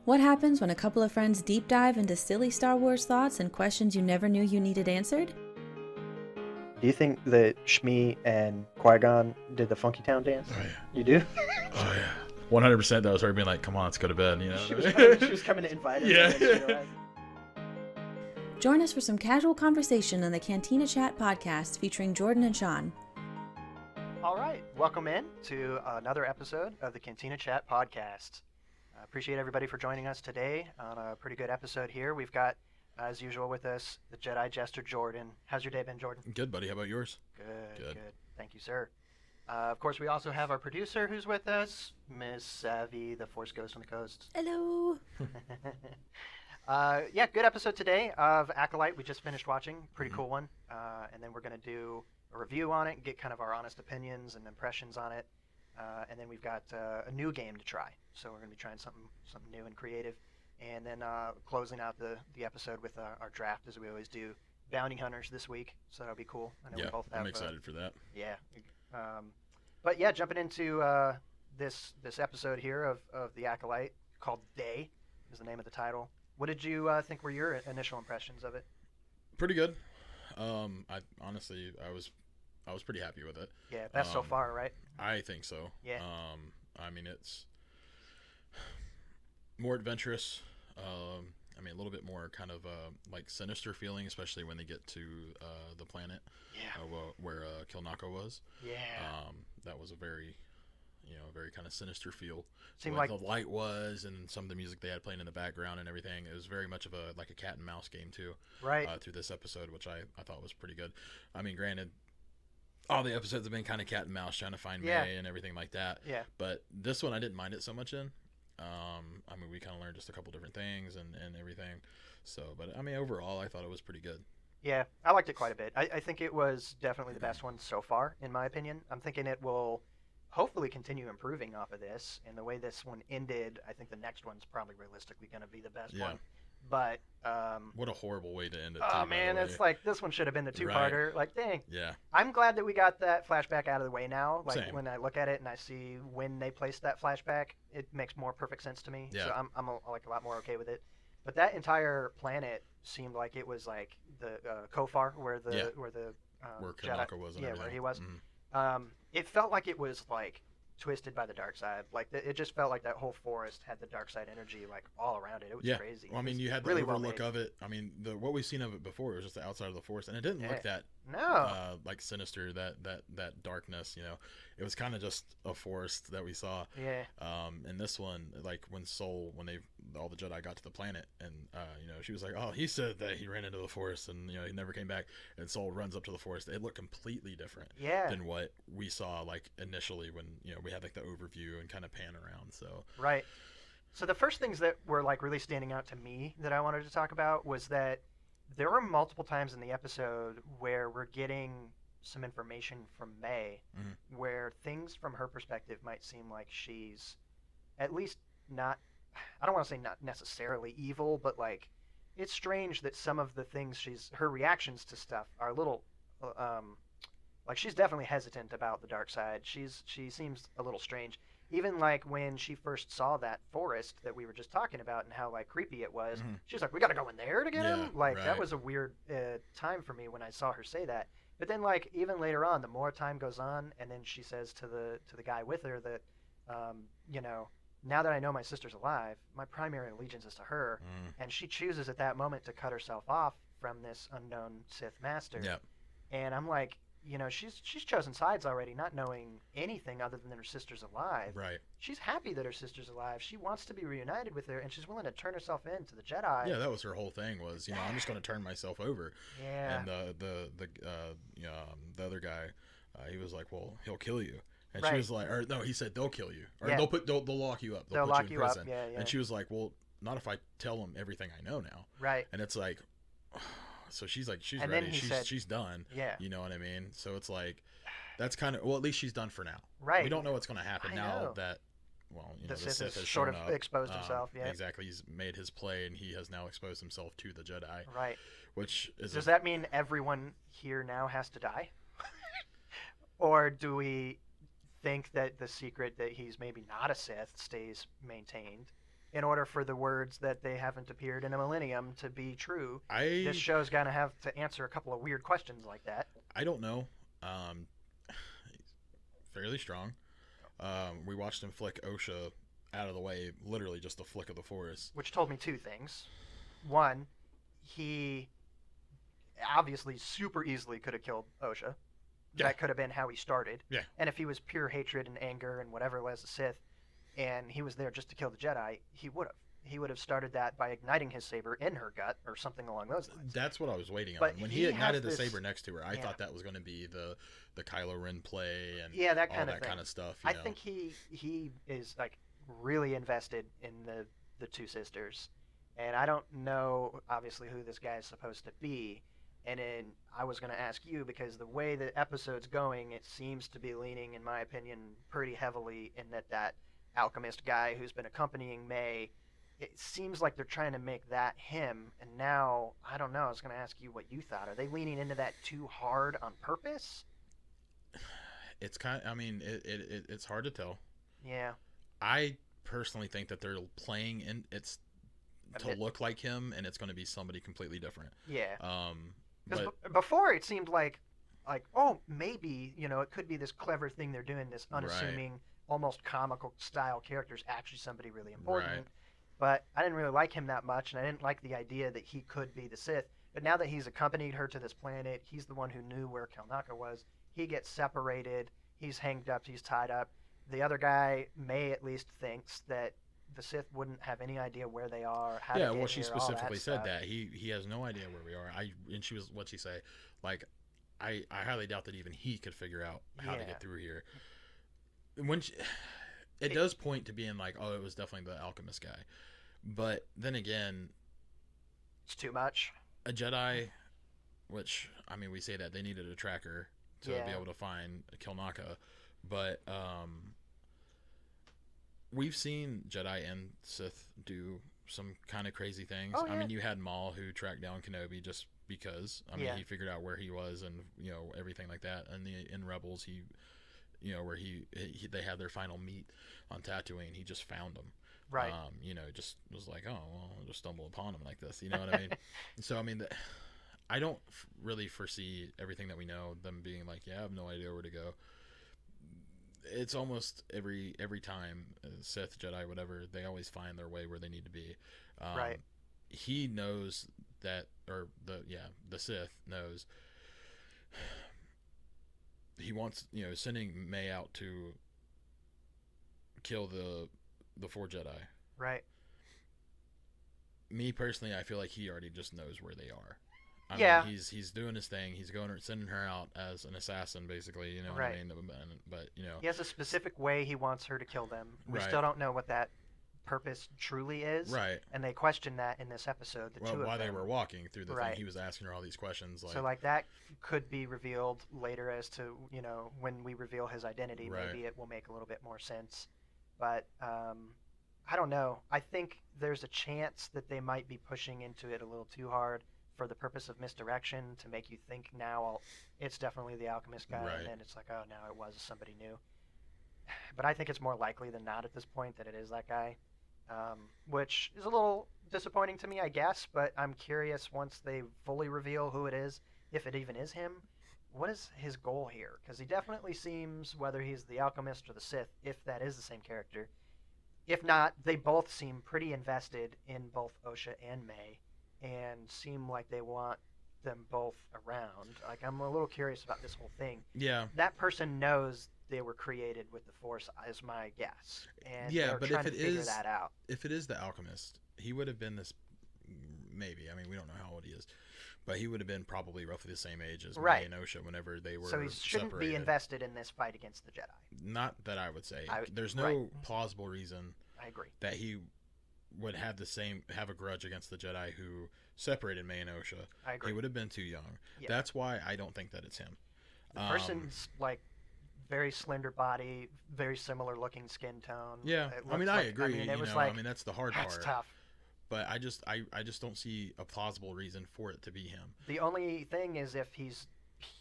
What happens when a couple of friends deep dive into silly Star Wars thoughts and questions you never knew you needed answered? Do you think that Shmi and Qui-Gon did the Funky Town dance? Oh, yeah. You do? Oh, yeah. 100% that was her being like, come on, let's go to bed, you know? She was coming to invite us. Yeah. Join us for some casual conversation on the Cantina Chat podcast featuring Jordan and Sean. All right. Welcome in to another episode of the Cantina Chat podcast. I appreciate everybody for joining us today on a pretty good episode here. We've got, as usual with us, the Jedi Jester Jordan. How's your day been, Jordan? Good, buddy. How about yours? Good. Thank you, sir. Of course, we also have our producer who's with us, Miss Savvy, the Force Ghost on the Coast. Hello. Good episode today of Acolyte. We just finished watching. Pretty cool one. And then we're going to do a review on it and get kind of our honest opinions and impressions on it. And then we've got a new game to try. So we're going to be trying something new and creative. And then closing out the episode with our draft, as we always do. Bounty Hunters this week, so that'll be cool. I know we both have, I'm excited for that. Yeah. Jumping into this episode here of The Acolyte, called Day, is the name of the title. What did you think were your initial impressions of it? Pretty good. I honestly was pretty happy with it. Yeah, best so far, right? I think so. Yeah. I mean, it's more adventurous. A little bit more kind of like sinister feeling, especially when they get to the planet where Kilnaka was. Yeah. That was a very kind of sinister feel. Seemed like like the light was, and some of the music they had playing in the background and everything. It was very much of a cat and mouse game too. Right. Through this episode, which I thought was pretty good. I mean, granted, all the episodes have been kind of cat and mouse trying to find May and everything like that. Yeah. But this one I didn't mind it so much in. We kind of learned just a couple different things and everything. So, but overall, I thought it was pretty good. Yeah, I liked it quite a bit. I think it was definitely the best one so far, in my opinion. I'm thinking it will hopefully continue improving off of this. And the way this one ended, I think the next one's probably realistically going to be the best one. But what a horrible way to end it. Oh man, it's like this one should have been the two-parter. Right. Like, dang. Yeah. I'm glad that we got that flashback out of the way now. Like Same. when I look at it and I see when they placed that flashback, it makes more perfect sense to me. Yeah. So I'm a lot more okay with it. But that entire planet seemed like it was like the Kofar, where Jedi Kilnaka was. And where he was. Mm-hmm. It felt like it was like twisted by the dark side. Like it just felt like that whole forest had the dark side energy like all around it. It was crazy. Well, you had the really overlook of it. What we've seen of it before was just the outside of the forest, and it didn't look that like sinister. That darkness, it was kind of just a forest that we saw. Yeah. And this one, like when all the Jedi got to the planet, and she was like, oh, he said that he ran into the forest and he never came back, and Sol runs up to the forest. It looked completely different than what we saw like initially when we had like the overview and kind of pan around. So right. So the first things that were like really standing out to me that I wanted to talk about was that there were multiple times in the episode where we're getting some information from May where things from her perspective might seem like she's at least not, I don't want to say not necessarily evil, but like it's strange that some of the things her reactions to stuff are a little like she's definitely hesitant about the dark side. She seems a little strange. Even like when she first saw that forest that we were just talking about and how like creepy it was, she was like, "We got to go in there to get him." Like that was a weird time for me when I saw her say that. But then like even later on, the more time goes on, and then she says to the guy with her that, now that I know my sister's alive, my primary allegiance is to her, and she chooses at that moment to cut herself off from this unknown Sith master. Yeah. And I'm like, she's chosen sides already, not knowing anything other than that her sister's alive. Right. She's happy that her sister's alive. She wants to be reunited with her, and she's willing to turn herself in to the Jedi. Yeah, that was her whole thing. Was I'm just going to turn myself over. Yeah. And the other guy, he was like, well, he'll kill you. And right. she was like, or no, he said they'll kill you, or yeah. they'll lock you up. They'll put lock you in prison. up. Yeah. And she was like, well, not if I tell them everything I know now. Right. And it's like. So she's like, she's and ready. Then she's done. Yeah. You know what I mean? So it's like, that's kind of, well, at least she's done for now. Right. We don't know what's going to happen now that, the Sith has sort of exposed himself. Yeah. Exactly. He's made his play, and he has now exposed himself to the Jedi. Right. Which is. Does that mean everyone here now has to die? Or do we think that the secret that he's maybe not a Sith stays maintained? in order for the words that they haven't appeared in a millennium to be true. This show's gonna have to answer a couple of weird questions like that. I don't know. Fairly strong. We watched him flick OSHA out of the way, literally just a flick of the force. Which told me two things. One, he obviously super easily could have killed OSHA. Yeah. That could have been how he started. Yeah. And if he was pure hatred and anger and whatever it was, the Sith, and he was there just to kill the Jedi, he would have. He would have started that by igniting his saber in her gut or something along those lines. That's what I was waiting But on. When he ignited the this, saber next to her, I thought that was going to be the Kylo Ren play and that all kind that of thing. kind of stuff. I think he is like really invested in the two sisters, and I don't know obviously who this guy is supposed to be. And then I was going to ask you, because the way the episode's going, it seems to be leaning, in my opinion, pretty heavily in that alchemist guy who's been accompanying May. It seems like they're trying to make that him, and now, I don't know, I was going to ask you what you thought. Are they leaning into that too hard on purpose? It's it's hard to tell. Yeah. I personally think that they're playing in to look like him, and it's going to be somebody completely different. Yeah. But before it seemed like, oh, maybe, it could be this clever thing they're doing, this unassuming, almost comical style character's actually somebody really important. Right. But I didn't really like him that much, and I didn't like the idea that he could be the Sith. But now that he's accompanied her to this planet, he's the one who knew where Kelnaka was. He gets separated. He's hanged up. He's tied up. The other guy, May at least, thinks that the Sith wouldn't have any idea where they are. How to get well, she here, specifically said stuff. that he has no idea where we are. And she was, what'd she say? Like, I highly doubt that even he could figure out how to get through here. It does point to being like, oh, it was definitely the alchemist guy. But then again, it's too much. A Jedi, which, I mean, we say that they needed a tracker to be able to find Kelnaka, but we've seen Jedi and Sith do some kind of crazy things. Oh, yeah. I mean, you had Maul who tracked down Kenobi just because. I mean, he figured out where he was and everything like that. And in Rebels, he where they had their final meet on Tatooine, he just found them. Right. Just was like, oh, well, I'll just stumble upon him like this. You know what I mean? So, I mean, I don't really foresee everything that we know, them being like, yeah, I have no idea where to go. It's almost every time, Sith, Jedi, whatever, they always find their way where they need to be. Right. He knows that, or the Sith knows. He wants, sending May out to kill the 4 Jedi. Right. Me personally, I feel like he already just knows where they are. I mean, he's doing his thing. He's sending her out as an assassin, basically. You know what I mean? But he has a specific way he wants her to kill them. We still don't know what that purpose truly is. Right. And they question that in this episode. While they were walking through the thing, he was asking her all these questions. So that could be revealed later as to when we reveal his identity. Right. Maybe it will make a little bit more sense. But I don't know. I think there's a chance that they might be pushing into it a little too hard for the purpose of misdirection, to make you think now it's definitely the alchemist guy, and then it's like, oh, now it was somebody new. But I think it's more likely than not at this point that it is that guy, which is a little disappointing to me, I guess, but I'm curious once they fully reveal who it is, if it even is him, what is his goal here? Because he definitely seems, whether he's the alchemist or the Sith, if that is the same character, if not, they both seem pretty invested in both OSHA and May, and seem like they want them both around. Like, I'm a little curious about this whole thing. Yeah. That person knows they were created with the Force, is my guess. And they're but trying to figure that out. If it is the alchemist, he would have been this, maybe, I mean, we don't know how old he is, but he would have been probably roughly the same age as May and OSHA whenever they were separated. So he shouldn't be invested in this fight against the Jedi. Not that I would say. There's no plausible reason I agree that he would have a grudge against the Jedi who separated May and OSHA. I agree. He would have been too young. Yeah. That's why I don't think that it's him. The person's like very slender body, very similar looking skin tone. Yeah, I mean, I agree. I mean, that's the hard part. That's tough. But I just don't see a plausible reason for it to be him. The only thing is if he's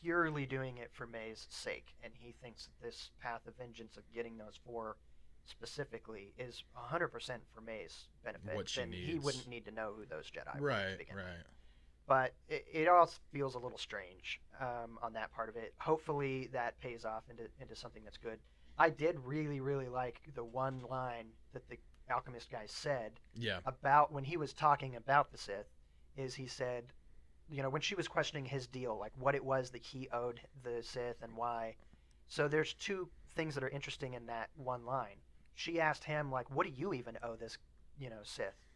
purely doing it for May's sake, and he thinks that this path of vengeance of getting those 4 specifically is 100% for May's benefit. What she then needs. He wouldn't need to know who those Jedi were. Right. to begin Right. with. But it all feels a little strange on that part of it. Hopefully that pays off into something that's good. I did really, really like the one line that the alchemist guy said Yeah. about when he was talking about the Sith, is he said, when she was questioning his deal, like what it was that he owed the Sith and why. So there's two things that are interesting in that one line. She asked him, like, what do you even owe this, Sith?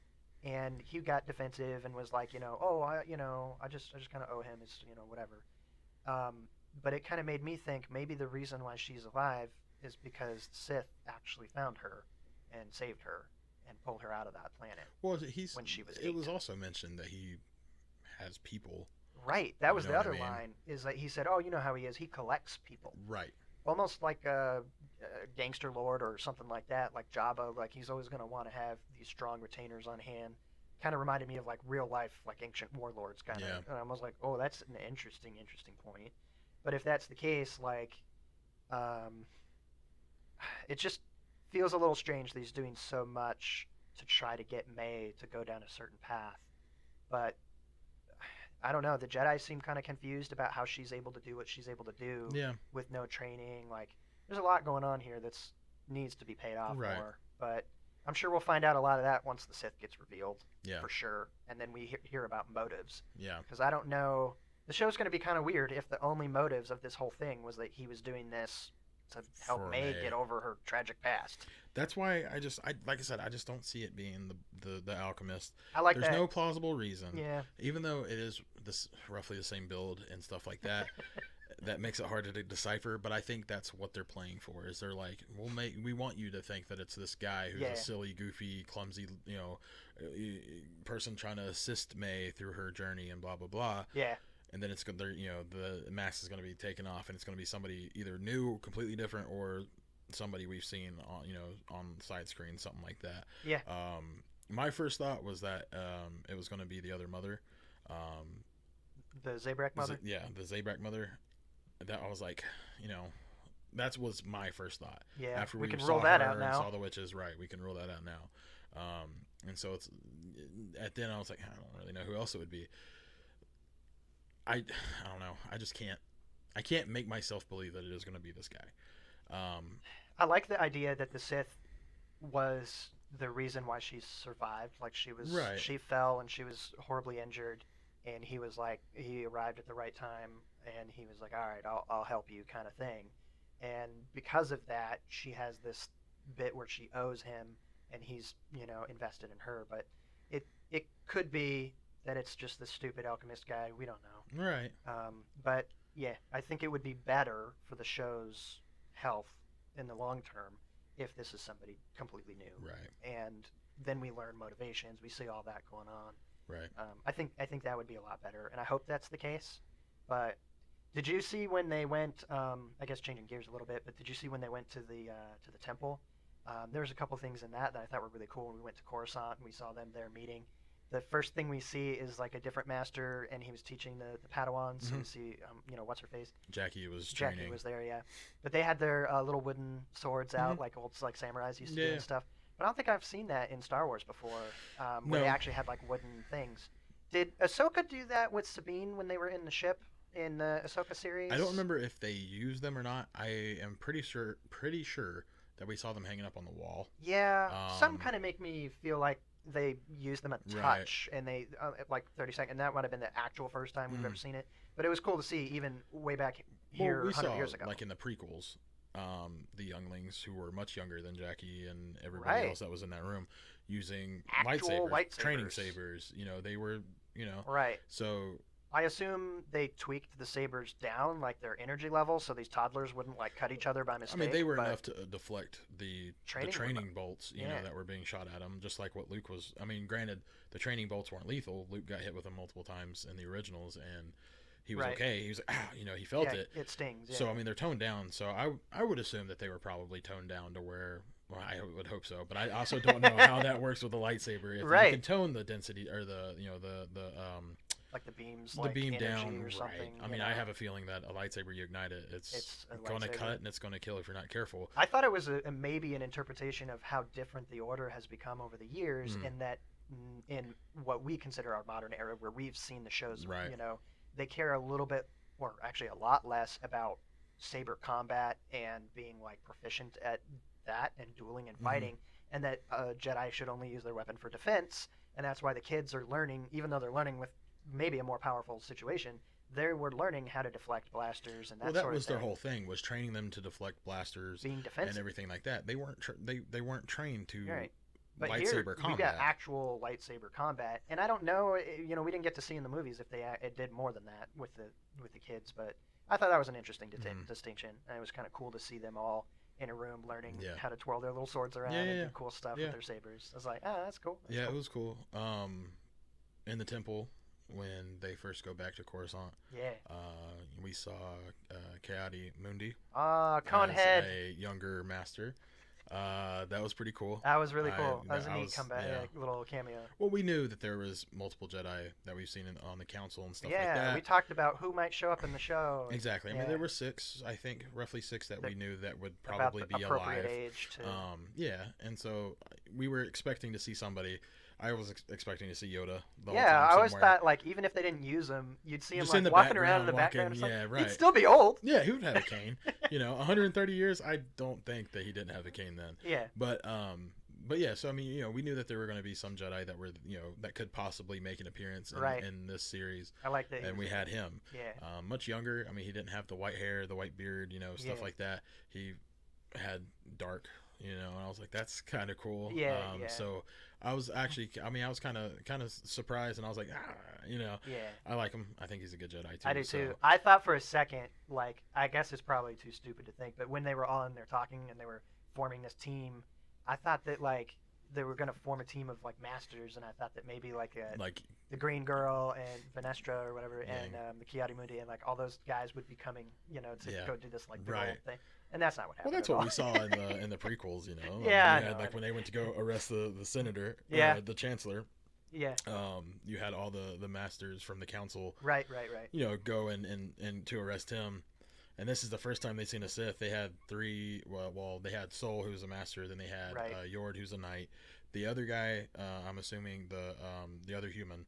And he got defensive and was like, I just kind of owe him his, whatever. But it kind of made me think maybe the reason why she's alive is because Sith actually found her and saved her and pulled her out of that planet. Well, when she was 8. It was also mentioned that he has people. Right. That was You know the what I other mean? line. Is that he said, "Oh, you know how he is. He collects people, Right. almost like a gangster lord or something like that, like Jabba. Like he's always going to want to have these strong retainers on hand." Kind of reminded me of like real life, like ancient warlords kind of. Yeah. And I was like, "Oh, that's an interesting point." But if that's the case, like, it just feels a little strange that he's doing so much to try to get May to go down a certain path. But I don't know. The Jedi seem kind of confused about how she's able to do what she's able to do Yeah. with no training. Like, there's a lot going on here that's needs to be paid off Right. more. But I'm sure we'll find out a lot of that once the Sith gets revealed, Yeah. for sure. And then we hear about motives. Yeah. Because I don't know. The show's going to be kind of weird if the only motives of this whole thing was that he was doing this to help For May May. get over her tragic past. That's why I like I said, I just don't see it being the alchemist. I like There's that. no plausible reason. Yeah. Even though it is this roughly the same build and stuff like that, that makes it harder to decipher. But I think that's what they're playing for. Is they're like, we want you to think that it's this guy who's Yeah. a silly, goofy, clumsy, person trying to assist May through her journey and blah blah blah. Yeah. And then it's going to, the mask is going to be taken off, and it's going to be somebody either new, completely different, or somebody we've seen on, on side screen, something like that. Yeah. My first thought was that it was going to be the other mother. The Zabrak mother? The Zabrak mother. That I was like, that was my first thought. Yeah. After we can saw roll that her out and now. saw the witches, right? We can roll that out now. And so it's at then I was like, I don't really know who else it would be. I don't know. I just can't. I can't make myself believe that it is going to be this guy. I like the idea that the Sith was the reason why she survived. Like she fell and she was horribly injured, and he was like, he arrived at the right time, and he was like, all right, I'll help you, kind of thing. And because of that, she has this bit where she owes him, and he's invested in her. But it could be that it's just the stupid alchemist guy. We don't know. Right. But yeah, I think it would be better for the show's health in the long term if this is somebody completely new. Right. And then we learn motivations. We see all that going on. Right. I think that would be a lot better, and I hope that's the case. But did you see when they went? I guess changing gears a little bit, but did you see when they went to the temple? There was a couple things in that I thought were really cool. When we went to Coruscant and we saw them there meeting. The first thing we see is like a different master, and he was teaching the Padawans. So we see, what's her face? Jackie was training. Jackie was there, yeah. But they had their little wooden swords out, like old samurais used to do and stuff. But I don't think I've seen that in Star Wars before, where they actually had like wooden things. Did Ahsoka do that with Sabine when they were in the ship in the Ahsoka series? I don't remember if they used them or not. I am pretty sure that we saw them hanging up on the wall. Yeah, some kind of make me feel like they used them a touch, and they like 30 seconds. And that might have been the actual first time we've ever seen it. But it was cool to see, even way back here, 100 years ago. Like in the prequels, the younglings who were much younger than Jackie and everybody else that was in that room using actual lightsabers, training sabers. They were, right. So I assume they tweaked the sabers down, like their energy level, so these toddlers wouldn't like cut each other by mistake. I mean, they were enough to deflect the training bolts, Yeah. that were being shot at them, just like what Luke was. I mean, granted, the training bolts weren't lethal. Luke got hit with them multiple times in the originals, and he was okay. He was, he felt it. It stings. Yeah. So I mean, they're toned down. So I would assume that they were probably toned down to where. Well, I would hope so, but I also don't know how that works with a lightsaber. If you can tone the density or the like the beams, the like beam energy down, or something. right? I mean, I have a feeling that a lightsaber, you ignite it, it's going to cut and it's going to kill if you're not careful. I thought it was maybe an interpretation of how different the Order has become over the years, in that in what we consider our modern era, where we've seen the shows, Right. they care a little bit, or actually a lot less, about saber combat and being like proficient at that and dueling and fighting, and that Jedi should only use their weapon for defense, and that's why the kids are learning, even though they're learning with maybe a more powerful situation, they were learning how to deflect blasters and that sort of thing. Well, that was their whole thing, was training them to deflect blasters, being defensive and everything like that. They weren't they weren't trained to But lightsaber here, combat. we got actual lightsaber combat, and I don't know, we didn't get to see in the movies if it did more than that with the kids, but I thought that was an interesting distinction, and it was kind of cool to see them all in a room learning how to twirl their little swords around and do cool stuff with their sabers. I was like, that's cool. It was cool. In the temple, when they first go back to Coruscant, we saw Coyote Mundi, Conehead, a younger master. That was pretty cool. That was really cool. That was a neat comeback, little cameo. Well, we knew that there was multiple Jedi that we've seen on the council and stuff like that. Yeah, we talked about who might show up in the show. Exactly. I mean, there were 6, I think, roughly 6 that we knew that would probably be appropriate alive. Age to... and so we were expecting to see somebody. I was expecting to see Yoda the whole time. I always thought, like, even if they didn't use him, you'd see him like walking around in the background or something. Yeah, right. He'd still be old. Yeah, he would have a cane. 130 years, I don't think that he didn't have a cane then. Yeah. But yeah, so I mean, we knew that there were going to be some Jedi that were, that could possibly make an appearance in this series. I like that. And we had him. Yeah. Much younger. I mean, he didn't have the white hair, the white beard, stuff like that. He had dark, and I was like, that's kind of cool. Yeah. So I was actually, I was kind of surprised, and I was like, I like him. I think he's a good Jedi too. I do too. I thought for a second, like, I guess it's probably too stupid to think, but when they were all in there talking and they were forming this team, I thought that, like, they were going to form a team of, like, masters, and I thought that maybe, like the Green Girl and Venestra or whatever, and the Coyote Mundi, and, like, all those guys would be coming, to go do this, like, big old thing. And that's not what happened. Well, that's what we saw in the prequels, Yeah. when they went to go arrest the senator, the chancellor. Yeah. You had all the masters from the council. Right. Go and to arrest him. And this is the first time they've seen a Sith. They had 3. Well, they had Sol, who's a master. Then they had Yord, who's a knight. The other guy, I'm assuming the other human,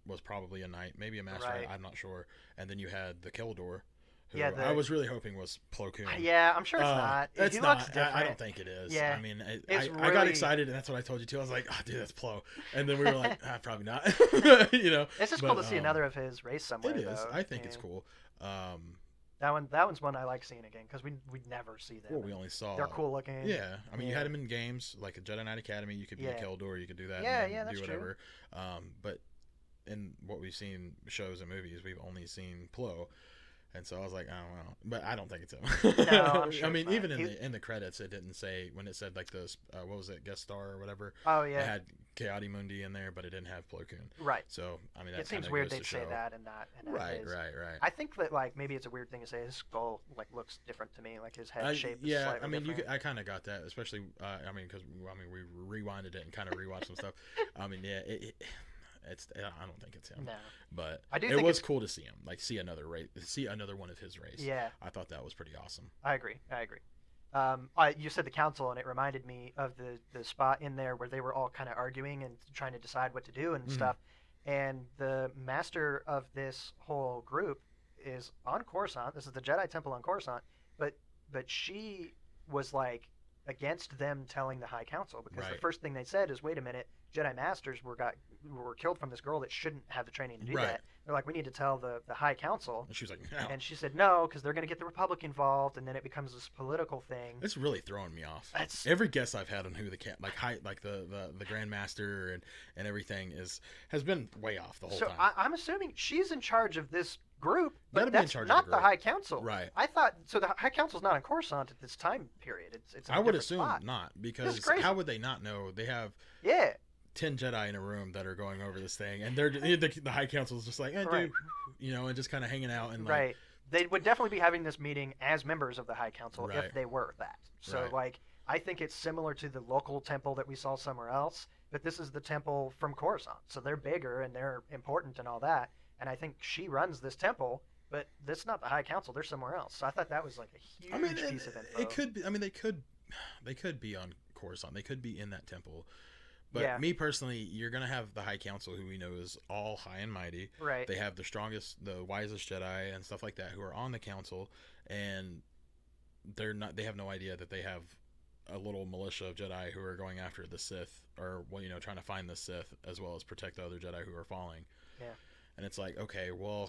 was probably a knight, maybe a master. Right. I'm not sure. And then you had the Keldor, who Yeah, I was really hoping was Plo Koon. Yeah, I'm sure it's not. It's he not. Looks different. I don't think it is. Yeah. I mean, It's I got really- excited, and that's what I told you too. I was like, oh, dude, that's Plo. And then we were like, probably not. It's just cool to see another of his race somewhere. It is. Though. I think it's cool. That one's one I like seeing again because we never see them. Well, we only saw. They're cool looking. Yeah, I mean, you had them in games like a Jedi Knight Academy. You could be a Keldor. You could do that. Yeah, that's do whatever. true. But in what we've seen shows and movies, we've only seen Plo. And so I was like, I don't know, but I don't think it's him. No, I'm sure. I mean, it's even not. in the credits, it didn't say when it said like the what was it, guest star or whatever. Oh yeah. It had Coyote Mundi in there, but it didn't have Plo Koon. Right. So I mean, that it seems kinda weird goes they'd to say show. that and not. Right. I think that like maybe it's a weird thing to say. His skull like looks different to me, like his head shape. Is yeah, slightly I mean, different. I kind of got that, especially I mean, because we rewinded it and kind of rewatched some stuff. I mean, yeah, I don't think it's him. No. But I do it think was cool to see him, like see another one of his race. Yeah. I thought that was pretty awesome. I agree. You said the council, and it reminded me of the spot in there where they were all kind of arguing and trying to decide what to do and stuff. And the master of this whole group is on Coruscant. This is the Jedi Temple on Coruscant. But she was like against them telling the High Council because the first thing they said is, "Wait a minute, Jedi Masters were killed from this girl that shouldn't have the training to do that." They're like, "We need to tell the High Council." And she was like, "No." And she said, "No, because they're going to get the Republic involved, and then it becomes this political thing." It's really throwing me off. Every guess I've had on who the Grand Master and everything has been way off the whole time. So I'm assuming she's in charge of this group, but That'd that's be in charge not of the group. High Council. Right. I thought so. The High Council's not on Coruscant at this time period. It's in a I would different assume spot. not, because how would they not know? They have 10 Jedi in a room that are going over this thing, and they're the High Council is just like, dude, and just kind of hanging out and They would definitely be having this meeting as members of the High Council if they were that. So like I think it's similar to the local temple that we saw somewhere else, but this is the temple from Coruscant. So they're bigger and they're important and all that. And I think she runs this temple, but this is not the High Council. They're somewhere else. So I thought that was like a huge piece of info. It could be. I mean, they could be on Coruscant. They could be in that temple. But me personally, you're going to have the High Council, who we know is all high and mighty. Right. They have the strongest, the wisest Jedi and stuff like that who are on the council, and they have no idea that they have a little militia of Jedi who are going after the Sith, or, well, trying to find the Sith as well as protect the other Jedi who are falling. Yeah. And it's like, okay, well,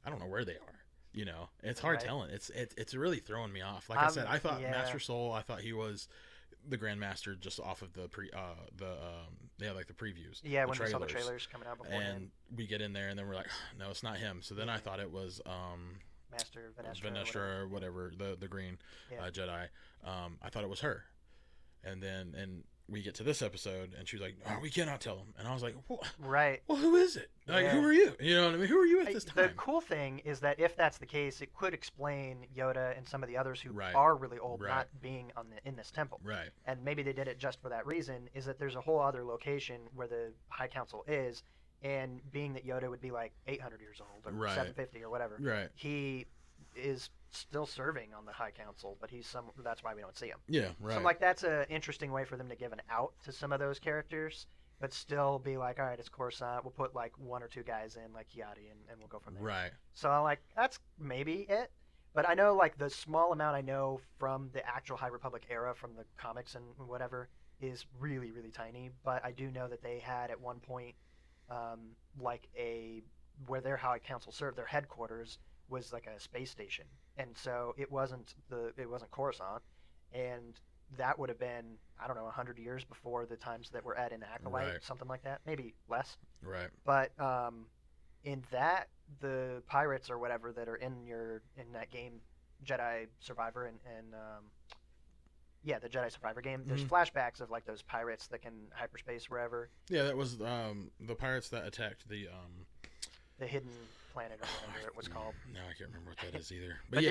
I don't know where they are. It's hard telling. It's really throwing me off. Like I said, I thought Master Soul, I thought he was the Grandmaster just off of the previews. Yeah, when we saw the trailers coming out beforehand. And we get in there and then we're like, no, it's not him. So then I thought it was Master Venestra or whatever, the green Jedi. I thought it was her. And then we get to this episode and she was like, oh, we cannot tell him. And I was like, well, right. Well, who is it? Like, who are you? You know what I mean? Who are you at this time? The cool thing is that if that's the case, it could explain Yoda and some of the others who are really old not being in this temple. Right. And maybe they did it just for that reason, is that there's a whole other location where the High Council is, and being that Yoda would be like 800 years old or 750 or whatever, he is still serving on the High Council, but that's why we don't see him. Yeah, right. So that's an interesting way for them to give an out to some of those characters, but still be like, all right, it's Coruscant. We'll put like one or two guys in, like Kiadi, and we'll go from there. Right. So I'm like, that's maybe it. But I know like the small amount I know from the actual High Republic era, from the comics and whatever, is really, really tiny. But I do know that they had at one point where their High Council served, their headquarters was like a space station, and so it wasn't Coruscant, and that would have been, I don't know, 100 years before the times that we're at in Acolyte, something like that, maybe less. Right. But in that, the pirates or whatever that are in that game, Jedi Survivor and the Jedi Survivor game, there's flashbacks of like those pirates that can hyperspace wherever. Yeah, that was the pirates that attacked the hidden planet or whatever it was called. No, I can't remember what that is either. But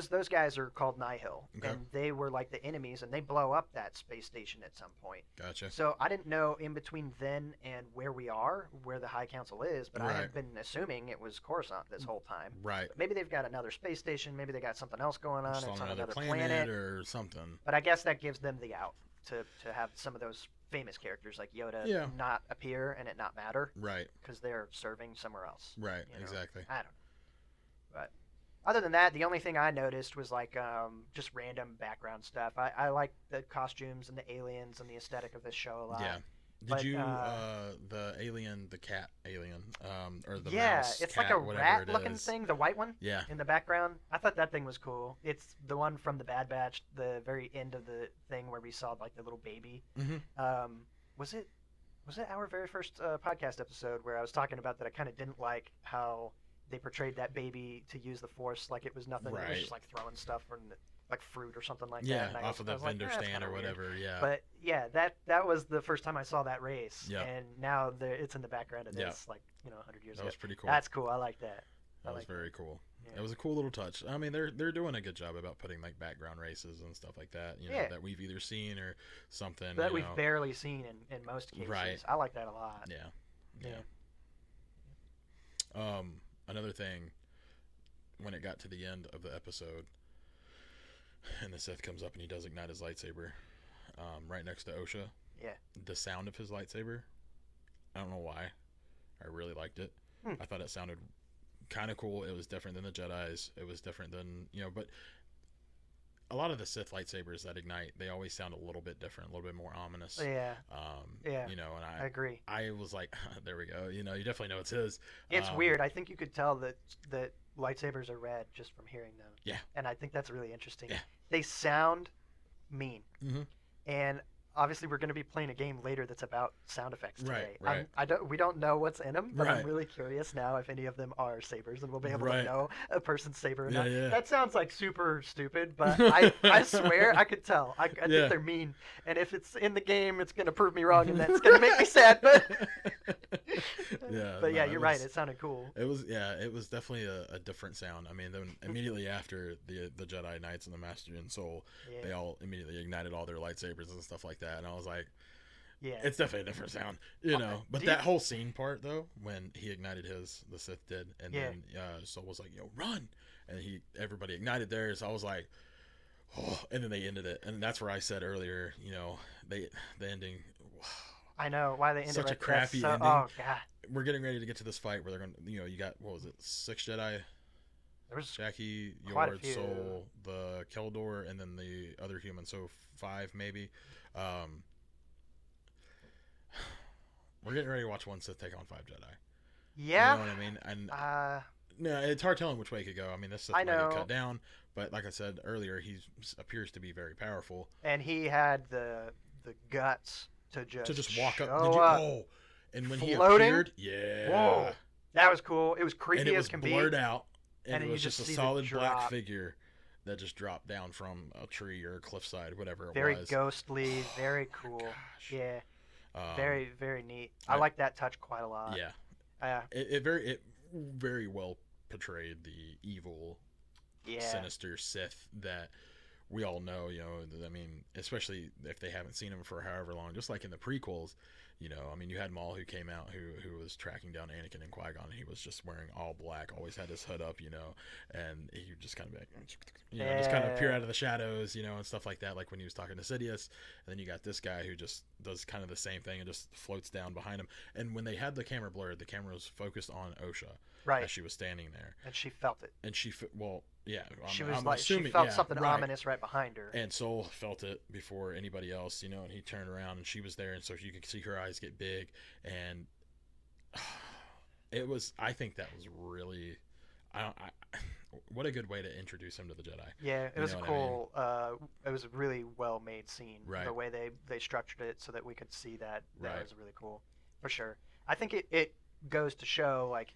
those guys are called Nihil, and they were like the enemies, and they blow up that space station at some point. Gotcha. So I didn't know in between then and where we are, where the High Council is, but I had been assuming it was Coruscant this whole time. Right. But maybe they've got another space station, maybe they got something else going on, it's on another planet or something. But I guess that gives them the out to have some of those famous characters like Yoda not appear and it not matter. Right. Because they're serving somewhere else. Right, exactly. I don't know. But other than that, the only thing I noticed was like just random background stuff. I like the costumes and the aliens and the aesthetic of this show a lot. Yeah. Did you the alien, the cat alien, or the mouse it's cat, like a rat-looking thing, the white one. Yeah. In the background, I thought that thing was cool. It's the one from the Bad Batch, the very end of the thing where we saw like the little baby. Mm-hmm. Was it our very first podcast episode where I was talking about that I kind of didn't like how they portrayed that baby to use the Force like it was nothing. It was just like throwing stuff from like fruit or something like that. Yeah, off of the vendor stand or whatever. Yeah. But yeah, that was the first time I saw that race, and now it's in the background of this, like 100 years ago. That was pretty cool. That's cool. I like that. That was very cool. Yeah. It was a cool little touch. I mean, they're doing a good job about putting like background races and stuff like that. That we've either seen or something that we've barely seen in most cases. Right. I like that a lot. Yeah. Another thing, when it got to the end of the episode, and the Sith comes up and he does ignite his lightsaber, right next to Osha. Yeah. The sound of his lightsaber, I don't know why, I really liked it. I thought it sounded kind of cool. It was different than the Jedi's. It was different than but a lot of the Sith lightsabers that ignite, they always sound a little bit different, a little bit more ominous. Yeah. And I agree. I was like, there we go. You definitely know it's his. It's weird. I think you could tell that lightsabers are red just from hearing them. Yeah. And I think that's really interesting. Yeah. They sound mean. Mm-hmm. And obviously we're going to be playing a game later that's about sound effects today. Right. We don't know what's in them, but I'm really curious now if any of them are sabers, and we'll be able to know a person's saber or not. Yeah. That sounds like super stupid, but I swear I could tell. I think they're mean, and if it's in the game, it's going to prove me wrong, and that's going to make me sad. But Yeah, But no, yeah, you're right. It sounded cool. It was definitely a different sound. I mean, then immediately after the Jedi Knights and the Master and Soul, they all immediately ignited all their lightsabers and stuff like that, and I was like, yeah, it's definitely a different sound, you know. But that whole scene part though, when he ignited his, the Sith did, and then Soul was like, "Yo, run!" and everybody ignited theirs. I was like, oh, and then they ended it, and that's where I said earlier, you know, the ending. I know why they ended such right a crappy there. ending. Oh god. We're getting ready to get to this fight where they're gonna, you know, you got, what was it, 6 Jedi? There was Jackie, quite a Yord, few. Soul, the Keldor, and then the other human, so 5 maybe. We're getting ready to watch one Sith take on 5 Jedi. Yeah. You know what I mean? And no, it's hard telling which way it could go. I mean, this Sith might get cut down, but like I said earlier, he appears to be very powerful. And he had the guts to just walk up. And when floating? he appeared, yeah. Whoa. That was cool. It was creepy and it as was can blurred be. out, and it was just a solid black drop. figure that just dropped down from a tree or a cliffside, whatever it was. Very ghostly, very cool. Gosh. Yeah. Very, very neat. I like that touch quite a lot. Yeah. It very well portrayed the evil, sinister Sith that we all know. You know, I mean, especially if they haven't seen him for however long, just like in the prequels. You know, I mean, you had Maul who came out who was tracking down Anakin and Qui-Gon, and he was just wearing all black, always had his hood up, you know, and he would just kind of like, you know, just kind of appear out of the shadows, you know, and stuff like that, like when he was talking to Sidious. And then you got this guy who just does kind of the same thing and just floats down behind him. And when they had the camera blurred, the camera was focused on Osha, right, as she was standing there, and she felt it. And she she was I'm assuming, she felt something ominous right behind her. And Soul felt it before anybody else, you know, and he turned around and she was there, and so you could see her eyes get big, and I think that was really, what a good way to introduce him to the Jedi. Yeah, it was cool. It was a really well made scene. Right. The way they structured it so that we could see that was really cool, for sure. I think it goes to show, like,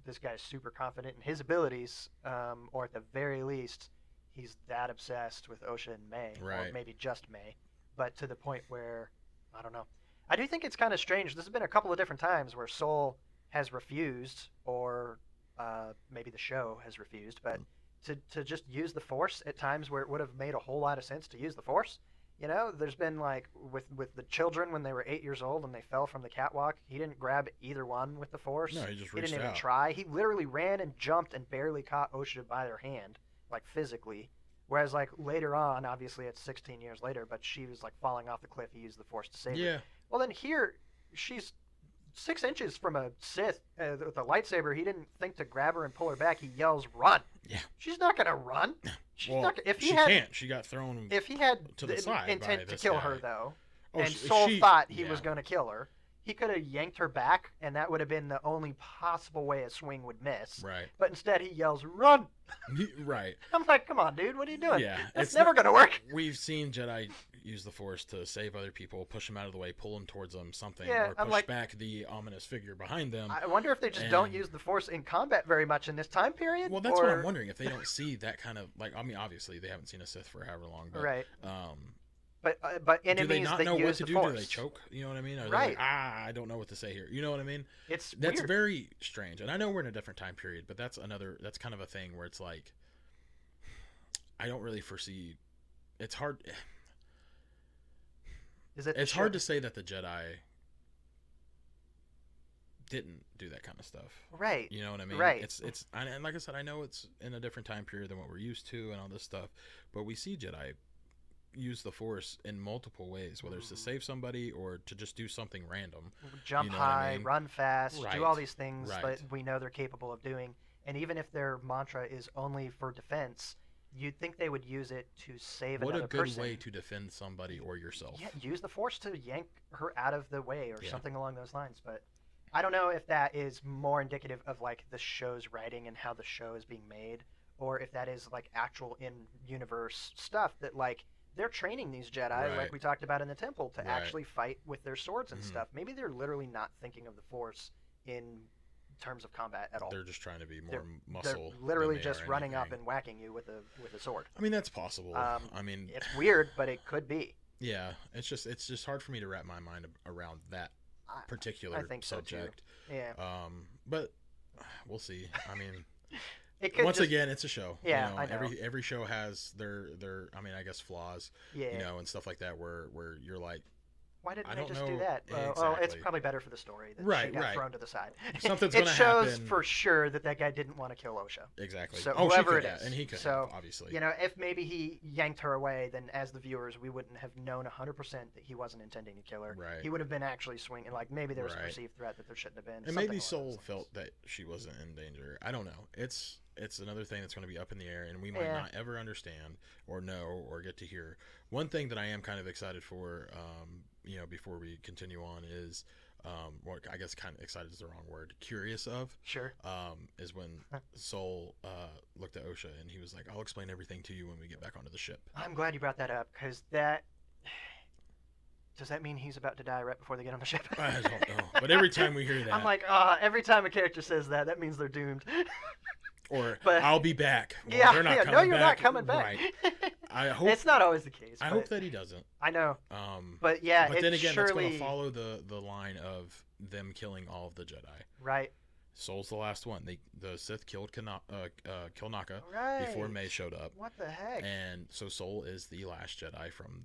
this guy's super confident in his abilities, or at the very least, he's that obsessed with Osha and May, or maybe just May, but to the point where, I don't know. I do think it's kind of strange. This has been a couple of different times where Soul has refused, or maybe the show has refused, but to just use the Force at times where it would have made a whole lot of sense to use the Force. You know, there's been, like, with the children when they were 8 years old and they fell from the catwalk, he didn't grab either one with the Force. No, he just reached out. He didn't even try. He literally ran and jumped and barely caught Osha by their hand, like, physically. Whereas, like, later on, obviously it's 16 years later, but she was, like, falling off the cliff. He used the Force to save her. Well, then here, she's 6 inches from a Sith with a lightsaber. He didn't think to grab her and pull her back. He yells, "Run!" Yeah. She's not gonna run. She's well, not. If she can't. She got thrown. If he had to the side intent to kill her, though, and Soul thought he was going to kill her, he could have yanked her back, and that would have been the only possible way a swing would miss. Right. But instead, he yells, "Run!" Right. I'm like, come on, dude, what are you doing? Yeah, it's never going to work. We've seen Jedi use the Force to save other people, push them out of the way, pull them towards them, something, or push back the ominous figure behind them. I wonder if they just don't use the Force in combat very much in this time period. Well, that's what I'm wondering. If they don't see that kind of, like, I mean, obviously they haven't seen a Sith for however long, but, right. But do enemies they not that know use what to do? Force. Do they choke? You know what I mean? Or right. Like, I don't know what to say here. You know what I mean? That's weird. Very strange. And I know we're in a different time period, but that's kind of a thing where it's like, I don't really foresee. It's hard. It's hard to say that the Jedi didn't do that kind of stuff. Right. You know what I mean? Right. And like I said, I know it's in a different time period than what we're used to and all this stuff, but we see Jedi use the Force in multiple ways, whether it's to save somebody or to just do something random. Jump high, run fast, do all these things that we know they're capable of doing. And even if their mantra is only for defense, you'd think they would use it to save another person. What a good way to defend somebody or yourself. Yeah, use the Force to yank her out of the way or something along those lines. But I don't know if that is more indicative of, like, the show's writing and how the show is being made, or if that is, like, actual in-universe stuff that, like, they're training these Jedi, like we talked about in the temple, to actually fight with their swords and stuff. Maybe they're literally not thinking of the Force in terms of combat at all. They're just trying to be more muscle. They're literally just running up and whacking you with a sword. I mean, that's possible. I mean, it's weird, but it could be. Yeah, it's just hard for me to wrap my mind around that particular subject. So too. Yeah. But we'll see. I mean, again, it's a show. Yeah, I know. Every show has their I mean, I guess flaws. Yeah. You know, and stuff like that where you're like, why didn't I they don't just know do that? exactly. Well, it's probably better for the story that she got thrown to the side. Something's it gonna shows happen. for sure that guy didn't want to kill Osha. Exactly. So she whoever could it have, is, and he could so have, obviously. You know, if maybe he yanked her away, then as the viewers, we wouldn't have known 100% that he wasn't intending to kill her. Right. He would have been actually swinging. Like maybe there was a perceived threat that there shouldn't have been. And maybe Soul felt that she wasn't in danger. I don't know. It's another thing that's going to be up in the air, and we might not ever understand or know or get to hear. One thing that I am kind of excited for, you know, before we continue on is, well, I guess kind of excited is the wrong word. Curious of. Sure. Is when Soul looked at Osha and he was like, "I'll explain everything to you when we get back onto the ship." I'm glad you brought that up because that. Does that mean he's about to die right before they get on the ship? I don't know. But every time we hear that, I'm like, every time a character says that, that means they're doomed. But I'll be back. Well, yeah, they're not coming no, you're back. not coming back. Right. I hope it's not always the case. I hope that he doesn't. I know. But then again, surely... that's going to follow the line of them killing all of the Jedi. Right. Soul's the last one. The Sith killed Kilnaka right. before May showed up. What the heck? And so Soul is the last Jedi from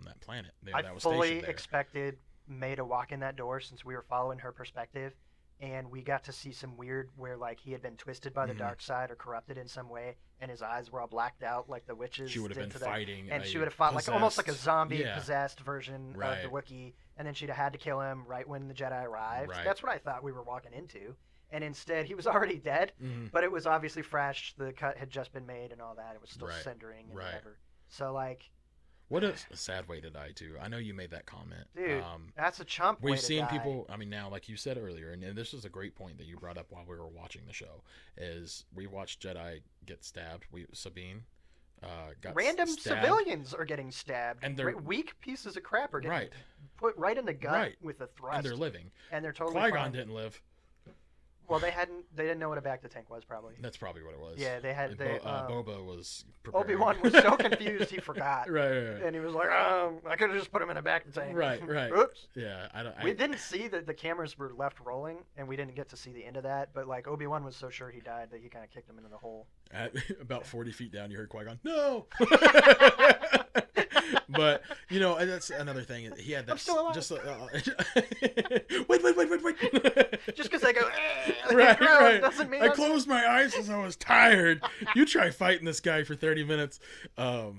that planet. I fully expected May to walk in that door since we were following her perspective. And we got to see some weird where like he had been twisted by the dark side or corrupted in some way, and his eyes were all blacked out like the witches. She would have been fighting, and she would have fought like almost like a zombie possessed version of the Wookiee, and then she'd have had to kill him right when the Jedi arrived. Right. That's what I thought we were walking into, and instead he was already dead. But it was obviously fresh. The cut had just been made and all that. It was still cindering and whatever. So like. What a sad way to die, too. I know you made that comment. Dude, that's a chump way to die. We've seen people, I mean, now, like you said earlier, and this is a great point that you brought up while we were watching the show, is we watched Jedi get stabbed. Sabine got Random stabbed. Civilians are getting stabbed. And they're weak pieces of crap are getting put right in the gut with a thrust. And they're living. And they're totally Qui-Gon fine. didn't live. Well, they didn't know what a bacta tank was, probably. That's probably what it was. Yeah, they had. Boba was preparing. Obi-Wan was so confused he forgot. Right. And he was like, I could have just put him in a bacta tank. Right. Oops. Yeah, we didn't see that the cameras were left rolling, and we didn't get to see the end of that. But like Obi-Wan was so sure he died that he kind of kicked him into the hole. At about 40 feet down, you heard Qui-Gon, no! But, you know, that's another thing. He had that. I'm still alive. Just, wait. Just because I go, right. doesn't mean I closed my eyes because I was tired. You try fighting this guy for 30 minutes. But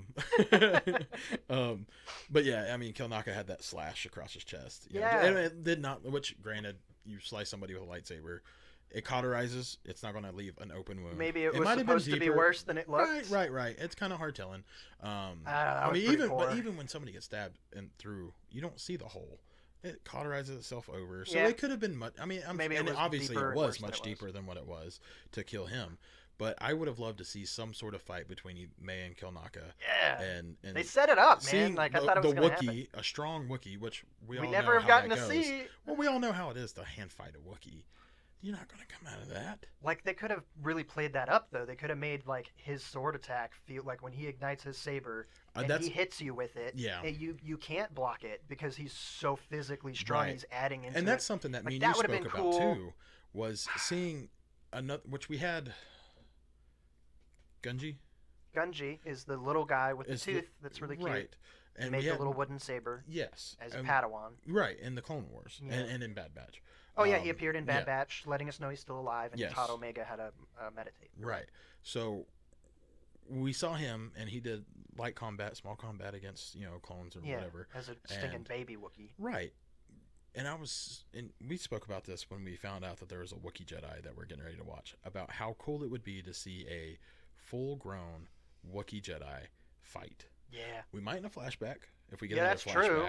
yeah, I mean, Kilnaka had that slash across his chest. And it did not, which granted, you slice somebody with a lightsaber. It cauterizes. It's not going to leave an open wound. Maybe it was supposed to be worse than it looked. Right. It's kind of hard telling. I mean, even when somebody gets stabbed and through, you don't see the hole. It cauterizes itself over. So it could have been much. I mean, obviously it was much deeper than what it was to kill him. But I would have loved to see some sort of fight between May and Kilnaka. Yeah. And they set it up, man. Like I thought it was going to happen. A strong Wookiee, which we all never know have how gotten that to goes. see. Well, we all know how it is to hand fight a Wookiee. You're not going to come out of that. Like, they could have really played that up, though. They could have made, like, his sword attack feel like when he ignites his saber and he hits you with it, you can't block it because he's so physically strong. Right. He's adding into it. And that's something that me and you spoke about, too, was seeing another, which we had Gungi. Gungi is the little guy with the tooth that's really cute. Right. And made the little wooden saber. Yes. As a Padawan. Right, in the Clone Wars and in Bad Batch. Oh, yeah, he appeared in Bad Batch, letting us know he's still alive, and taught Omega how to meditate. Right. So we saw him, and he did light combat, small combat against, clones or whatever. As a stinking baby Wookiee. Right. And we spoke about this when we found out that there was a Wookiee Jedi that we're getting ready to watch, about how cool it would be to see a full-grown Wookiee Jedi fight. Yeah. We might in a flashback, if we get another flashback. True.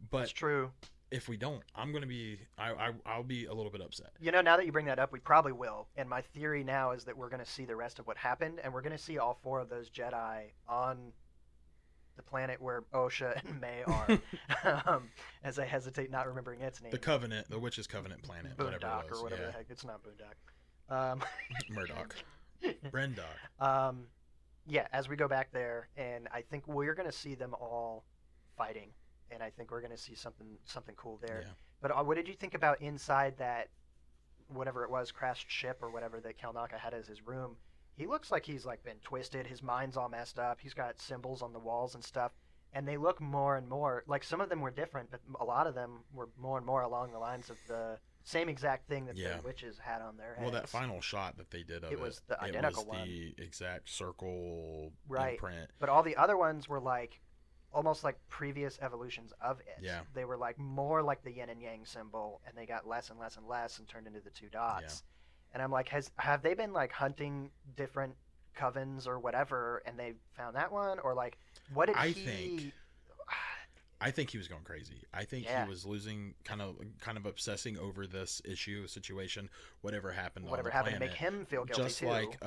But that's true. If we don't, I'm going to be I'll be a little bit upset. Now that you bring that up, we probably will. And my theory now is that we're going to see the rest of what happened, and we're going to see all four of those Jedi on the planet where Osha and May are. As I hesitate not remembering its name. The Covenant, the Witch's Covenant planet, Boondock or whatever the heck. It's not Boondock. Murdoch. Brendock. Yeah, as we go back there, and I think we're going to see them all fighting. and I think we're going to see something cool there. Yeah. But what did you think about inside that, whatever it was, crashed ship or whatever that Kelnaka had as his room? He looks like he's like been twisted. His mind's all messed up. He's got symbols on the walls and stuff, and they look more and more like some of them were different, but a lot of them were more and more along the lines of the same exact thing that the witches had on their heads. Well, that final shot that they did of it was the identical one. The exact circle right. imprint. But all the other ones were like almost like previous evolutions of it. Yeah. They were like more like the yin and yang symbol, and they got less and less and less and turned into the two dots. Yeah. And I'm like, have they been like hunting different covens or whatever, and they found that one, or like what did I think he was going crazy. I think he was losing, kind of obsessing over this situation, whatever happened on the planet. To make him feel guilty just too. Like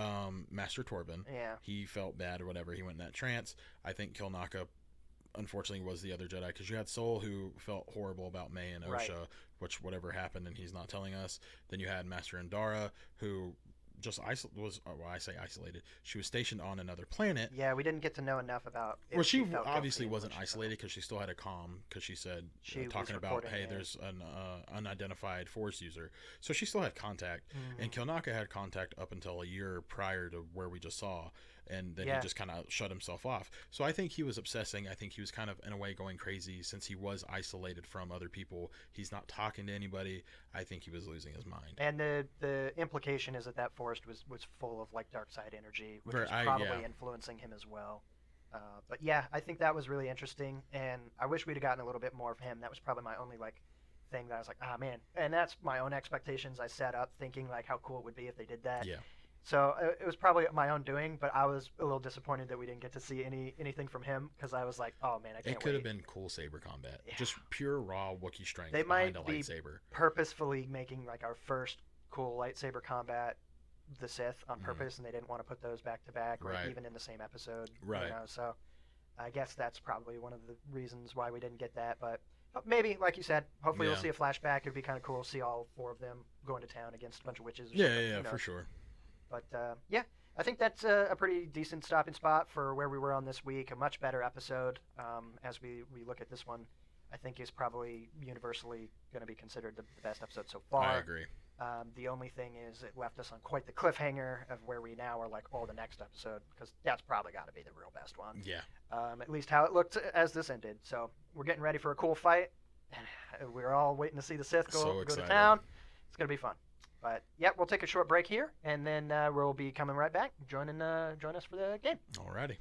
Master Torben. Yeah. He felt bad or whatever. He went in that trance. I think Kelnaka, unfortunately, was the other Jedi, because you had Soul, who felt horrible about May and Osha, which whatever happened, and he's not telling us. Then you had Master Indara, who just isolated. She was stationed on another planet. Yeah, we didn't get to know enough about. Well, she obviously wasn't isolated, because she still had a comm, because she said talking about, hey, there's an unidentified Force user, so she still had contact. Mm-hmm. And Kelnaka had contact up until a year prior to where we just saw, and then he just kind of shut himself off. So I think he was obsessing. I think he was kind of in a way going crazy, since he was isolated from other people. He's not talking to anybody. I think he was losing his mind. And the implication is that forest was full of like dark side energy, which was probably influencing him as well. But yeah, I think that was really interesting, and I wish we'd have gotten a little bit more of him. That was probably my only like thing that I was like, man. And that's my own expectations I set up, thinking like how cool it would be if they did that. Yeah. So it was probably my own doing, but I was a little disappointed that we didn't get to see anything from him, because I was like, oh man, I can't wait. It could have been cool saber combat, just pure raw Wookiee strength they behind might a lightsaber. Purposefully making like our first cool lightsaber combat the Sith on purpose, and they didn't want to put those back to back, or even in the same episode. Right. You know, so I guess that's probably one of the reasons why we didn't get that. But maybe, like you said, hopefully we'll see a flashback. It'd be kind of cool to see all four of them going to town against a bunch of witches. Yeah, for sure. But yeah, I think that's a pretty decent stopping spot for where we were on this week. A much better episode as we look at this one. I think is probably universally going to be considered the best episode so far. I agree. The only thing is it left us on quite the cliffhanger of where we now are like, the next episode, because that's probably got to be the real best one. Yeah. At least how it looked as this ended. So we're getting ready for a cool fight. We're all waiting to see the Sith go to town. It's going to be fun. But yeah, we'll take a short break here, and then we'll be coming right back. Join us for the game. Alrighty.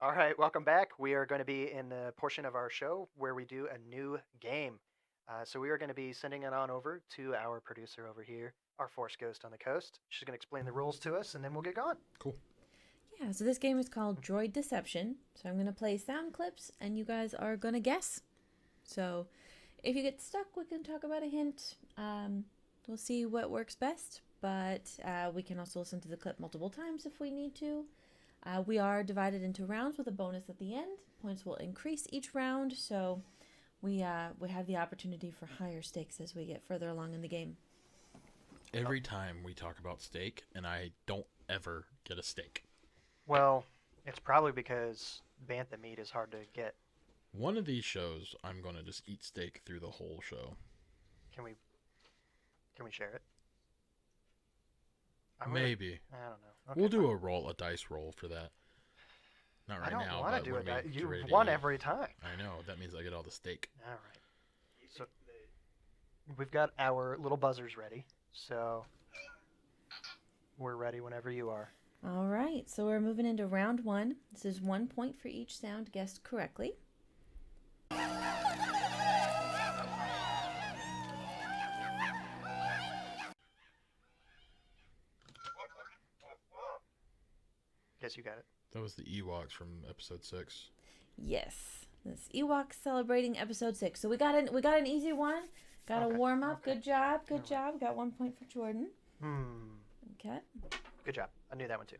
All right, welcome back. We are going to be in the portion of our show where we do a new game. So we are going to be sending it on over to our producer over here, our Force Ghost on the Coast. She's going to explain the rules to us, and then we'll get going. Cool. Yeah, so this game is called Droid Deception. So I'm going to play sound clips, and you guys are going to guess. So if you get stuck, we can talk about a hint. We'll see what works best, but we can also listen to the clip multiple times if we need to. We are divided into rounds with a bonus at the end. Points will increase each round, so we have the opportunity for higher stakes as we get further along in the game. Every time we talk about steak, and I don't ever get a steak. Well, it's probably because bantha meat is hard to get. One of these shows, I'm going to just eat steak through the whole show. Can we share it? Maybe. I don't know. Okay, we'll do a dice roll for that. Not right now. I don't want to do it. You You've won every time. I know. That means I get all the steak. All right. So we've got our little buzzers ready. So we're ready whenever you are. All right. So we're moving into round 1. This is 1 point for each sound guessed correctly. Guess you got it. That was the Ewoks from episode 6. Yes. This Ewoks celebrating episode 6. So we got an easy one. Got a warm up. Okay. Good job. Good job. Got 1 point for Jordan. Okay. Good job. I knew that one too.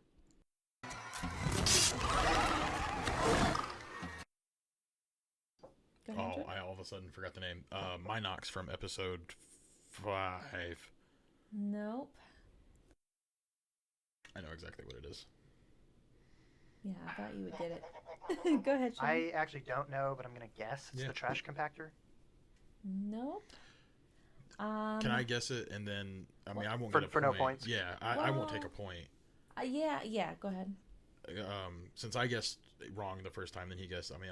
Go ahead, Jordan. I all of a sudden forgot the name. Minox from episode 5. Nope. I know exactly what it is. Yeah, I thought you would get it. Go ahead, Sean. I actually don't know, but I'm gonna guess it's the trash compactor. Nope. Can I guess it and then? I mean, I won't get a for point. no points. Yeah, I won't take a point. Yeah. Go ahead. Since I guessed wrong the first time, then he guessed. I mean,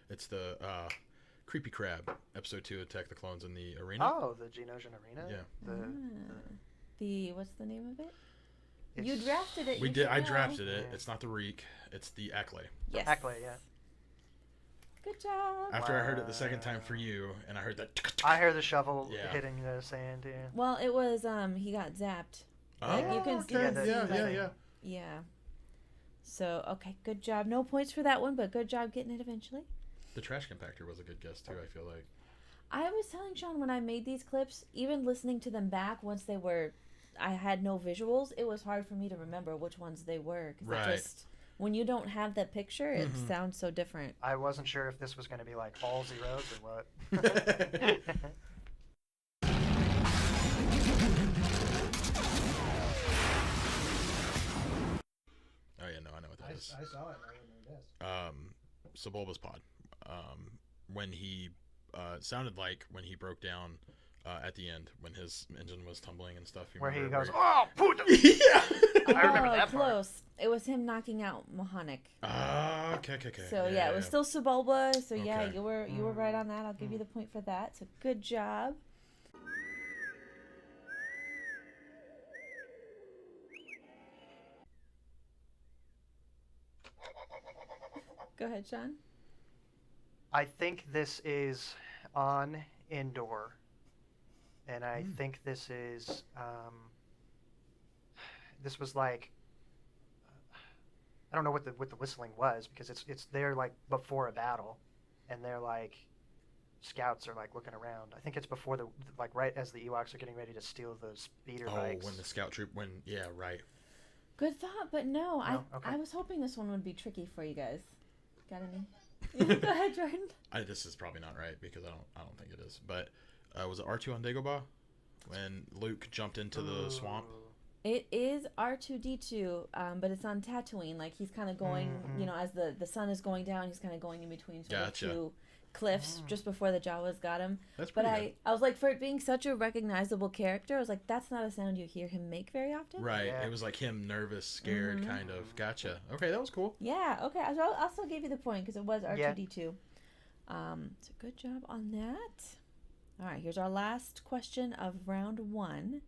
it's the Creepy Crab episode 2, Attack the Clones in the Arena. Oh, the Geonosian Arena. Yeah. The what's the name of it? You drafted it. We did. I drafted it. Yeah. It's not the Reek. It's the Acolyte. Yes. Acolyte. Yeah. Good job. After I heard it the second time for you, and I heard that. I heard the shovel hitting the sand. Yeah. Well, it was he got zapped. Like, you can see. Yeah. So okay, good job. No points for that one, but good job getting it eventually. The trash compactor was a good guess too. I feel like. I was telling Sean when I made these clips, even listening to them back once I had no visuals. It was hard for me to remember which ones they were. Right. When you don't have that picture, it sounds so different. I wasn't sure if this was going to be like all zeros or what. Oh yeah, no, I know what that is. I saw it. I wouldn't have guessed. Sebulba's pod. When he sounded like when he broke down at the end when his engine was tumbling and stuff. Where he goes, "Oh, puta!" Yeah. I remember that close. part. It was him knocking out Mohanic. Okay. So yeah, it was still Sebulba. So Okay. yeah, you were right on that. I'll give you the point for that. So good job. Go ahead, Sean. I think this is on indoor, and I think this is this was like I don't know what the whistling was because it's there like before a battle, and they're like scouts are like looking around. I think it's before like right as the Ewoks are getting ready to steal the speeder bikes. Oh, when the scout troop right. Good thought, but no. Okay. I was hoping this one would be tricky for you guys. Got any? Go ahead, Jordan. This is probably not right because I don't think it is. But was it R2 on Dagobah when Luke jumped into the swamp? It is R2D2, but it's on Tatooine. Like he's kind of going, as the sun is going down, he's kind of going in between sort of two cliffs just before the Jawas got him. That's pretty good. I was like, for it being such a recognizable character, I was like, that's not a sound you hear him make very often. Right. Yeah. It was like him nervous, scared, kind of. Gotcha. Okay, that was cool. Yeah. Okay. So I'll still give you the point because it was R2D2. So good job on that. All right. Here's our last question of round 1.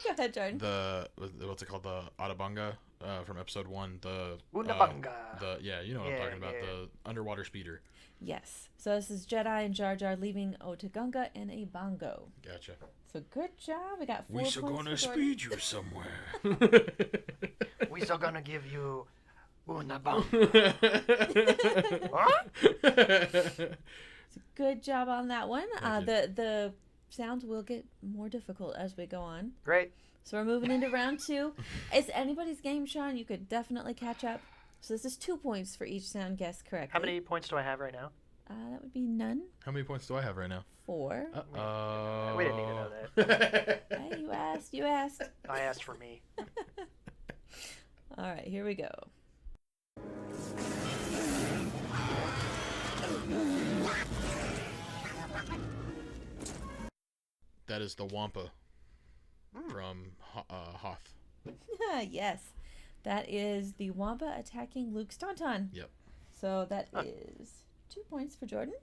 Go ahead, Jordan. What's it called? The Otabunga from episode 1. The Unabunga. You know what I'm talking about. The underwater speeder. Yes. So this is Jedi and Jar Jar leaving Otagunga in a bongo. Gotcha. So good job. We got 4 points. We're gonna speed you somewhere. We're gonna give you Unabunga. So good job on that one. The sounds will get more difficult as we go on. Great. So we're moving into round 2. It's anybody's game, Sean. You could definitely catch up. So this is 2 points for each sound guessed correctly. How many points do I have right now? That would be none. How many points do I have right now? 4. We didn't need to know that. Hey, you asked. I asked for me. All right, here we go. That is the Wampa from Hoth. Yes. That is the Wampa attacking Luke's Tauntaun. Yep. So that is 2 points for Jordan.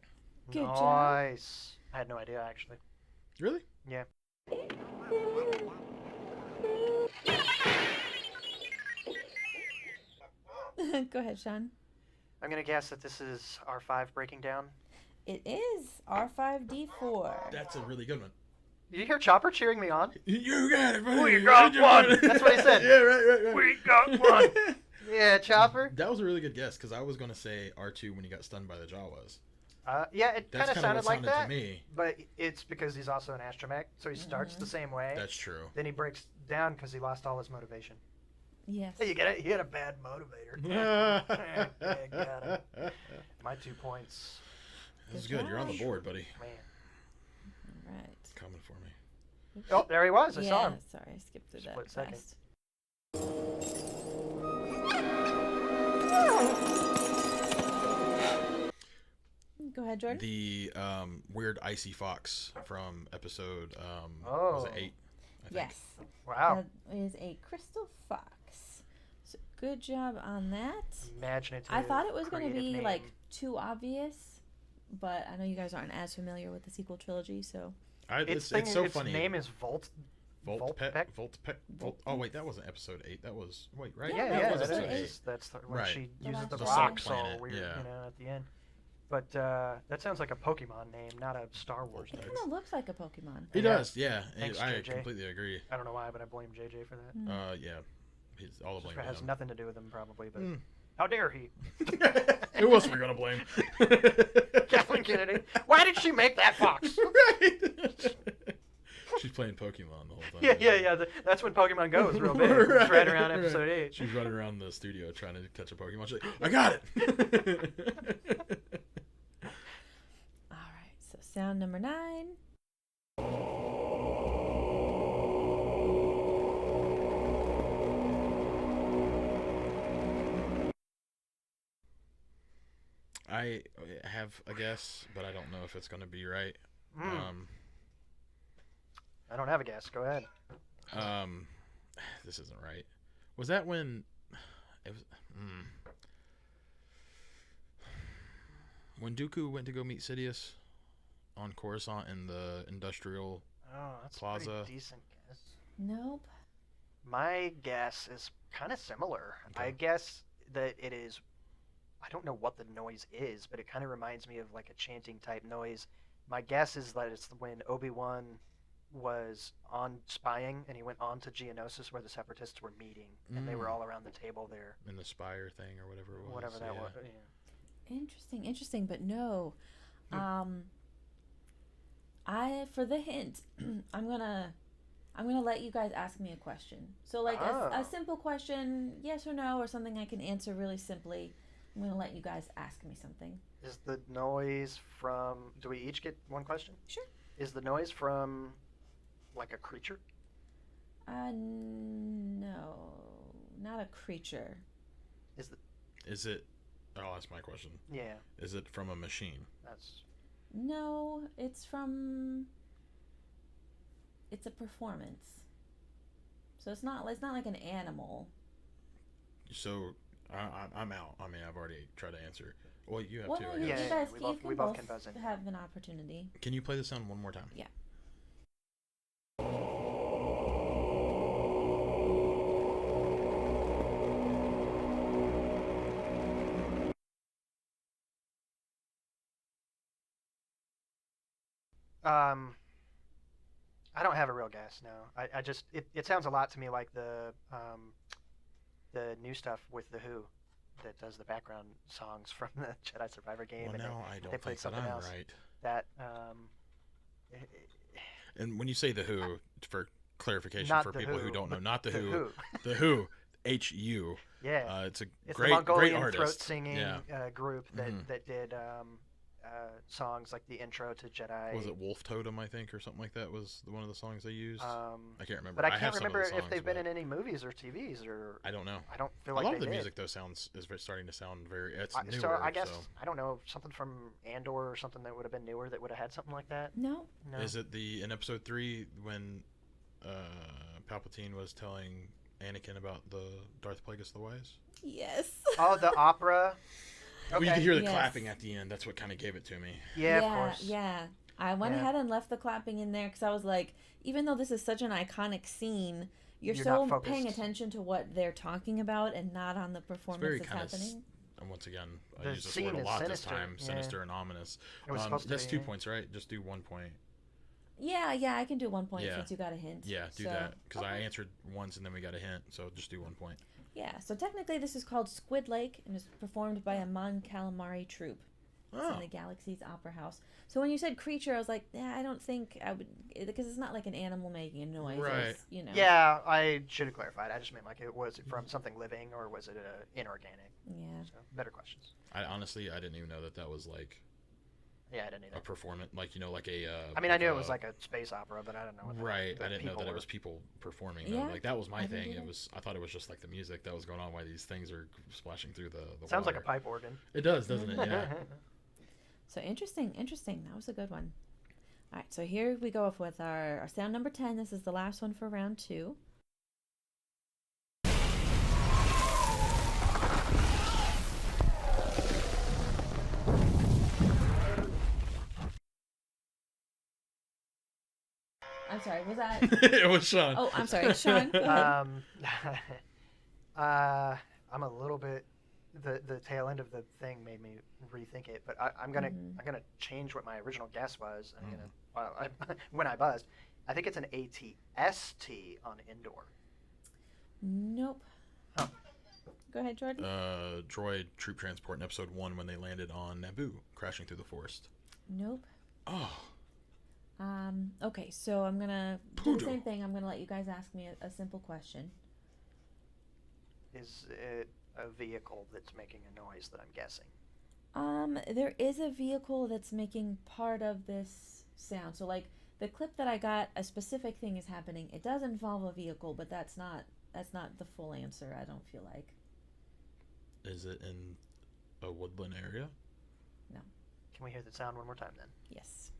Good job. Nice. I had no idea, actually. Really? Yeah. Go ahead, Sean. I'm going to guess that this is R5 breaking down. It is R5D4. That's a really good one. Did you hear Chopper cheering me on? You got it, buddy. We got one. That's what he said. Yeah, right. We got one. Yeah, Chopper. That was a really good guess because I was going to say R2 when he got stunned by the Jawas. Yeah, it kind of sounded like that. To me. But it's because he's also an astromech, so he starts the same way. That's true. Then he breaks down because he lost all his motivation. Yes. Hey, you get it? He had a bad motivator. Yeah, got it. My 2 points. This is good. You're on the board, buddy. Man. All right. Coming for me. Oh, there he was. I saw him. Sorry, I skipped through Split that second. fast. Go ahead, Jordan. The weird icy fox from episode was it 8? I think. Yes. Wow. That is a crystal fox. So good job on that. Imaginative. I thought it was going to creative be name. like too obvious, but I know you guys aren't as familiar with the sequel trilogy, so. It's so funny. Its name is Volt. Voltpeck. Oh wait, that wasn't episode 8. That was right. Yeah, Yeah, was that episode is. That's when Right. she The uses the last rock planet. so Planet, weird, yeah. at the end. But that sounds like a Pokemon name, not a Star Wars It name. kind of looks like a Pokemon. He Yeah. does, yeah. Thanks, I JJ. completely agree. I don't know why, but I blame JJ for that. Yeah, he's all the blame. It has to him. nothing to do with him, probably, but how dare he? Who else are we gonna blame? Kathleen Kennedy. Why did she make that fox? Right. She's playing Pokemon the whole time. Yeah. That's when Pokemon Go was real big. It was right around episode 8. She's running around the studio trying to catch a Pokemon. She's like, I got it. All right, so sound number 9. I have a guess, but I don't know if it's gonna be right. I don't have a guess. Go ahead. This isn't right. Was that when it was? When Dooku went to go meet Sidious on Coruscant in the industrial Oh, that's Plaza. a pretty decent guess. Nope. My guess is kind of similar. Okay. I guess that it is. I don't know what the noise is, but it kind of reminds me of like a chanting type noise. My guess is that it's when Obi-Wan was on spying and he went on to Geonosis where the Separatists were meeting and they were all around the table there. in the Spire thing or whatever it was. Whatever that yeah. was. Yeah. Interesting, but no. I for the hint, I'm gonna let you guys ask me a question. So like a simple question, yes or no, or something I can answer really simply. I'm gonna let you guys ask me something. Is the noise from? Do we each get one question? Sure. Is the noise from like a creature? No, not a creature. Is it? I'll ask my question. Yeah, Is it from a machine? that's. No, it's a performance. So it's not like an animal. So I'm out. I mean, I've already tried to answer. Well, you have Well, to. no, I you guess. Yeah, guys we you both can can buzz in. have an opportunity. Can you play the sound one more time? Yeah. I don't have a real guess. No, I just it sounds a lot to me like the new stuff with the Who that does the background songs from the Jedi Survivor game. Well, and now I don't they played think that something I'm else. right. That And when you say the Who, for clarification Not for the people who Who, don't know, the- not the the Who, Who. the Who, H-U. Yeah, It's a it's great, the Mongolian great artist. throat singing Yeah. group that Mhm. that did songs like the intro to Jedi. Was it Wolf Totem, I think, or something like that? Was one of the songs they used? I can't remember. But I have can't some of remember the if songs, they've been but in any movies or TVs or. I don't know. I don't feel A like lot they of the did. music though is starting to sound very. It's newer. So I guess so. I don't know, something from Andor or something that would have been newer that would have had something like that. No. No. Is it in episode 3 when Palpatine was telling Anakin about the Darth Plagueis the Wise? Yes. Oh, the opera. Well, you could hear the Yes. clapping at the end. That's what kind of gave it to me. Yeah, of course. Yeah. I went Yeah. ahead and left the clapping in there because I was like, even though this is such an iconic scene, you're You're so not paying focused. attention to what they're talking about and not on the performance very that's kind of. happening. And once again, I The use this scene word a is lot this sinister, time. yeah. Sinister and ominous. It was supposed to That's be, 2 yeah. points, right? Just do 1 point. Yeah, I can do 1 point Yeah. since you got a hint. Yeah, do So- that because I okay. answered once and then we got a hint. So just do 1 point. Yeah, so technically this is called Squid Lake and is performed by a Mon Calamari troupe. It's in Oh, the Galaxy's Opera House. So when you said creature, I was like, I don't think I would, because it's not like an animal making a noise. Right. It's, you know. Yeah, I should have clarified. I just meant like, was it from something living or was it inorganic? Yeah. So better questions. I honestly didn't even know that was like Yeah, I didn't either. a performance, like like a. I mean, I knew it was like a space opera, but I didn't know what right. the I didn't know that were. it was people performing. Yeah, Like that was my thing. either. I thought it was just like the music that was going on while these things are splashing through the Sounds water. like a pipe organ. It does, doesn't it? Yeah. So interesting. That was a good one. All right, so here we go with our sound number 10. This is the last one for round 2. I'm sorry, was that? It was Sean. Oh, I'm sorry, Sean. Go ahead. I'm a little bit. The tail end of the thing made me rethink it, but I'm gonna change what my original guess was. When I buzzed, I think it's an ATST on indoor. Nope. Oh. Go ahead, Jordan. Droid troop transport in episode 1 when they landed on Naboo, crashing through the forest. Nope. Oh. Okay, so I'm gonna do the same thing. I'm gonna let you guys ask me a simple question. Is it a vehicle that's making a noise that I'm guessing? There is a vehicle that's making part of this sound. So like the clip that I got, a specific thing is happening. It does involve a vehicle, but that's not the full answer, I don't feel like. Is it in a woodland area? No. Can we hear the sound one more time then? Yes.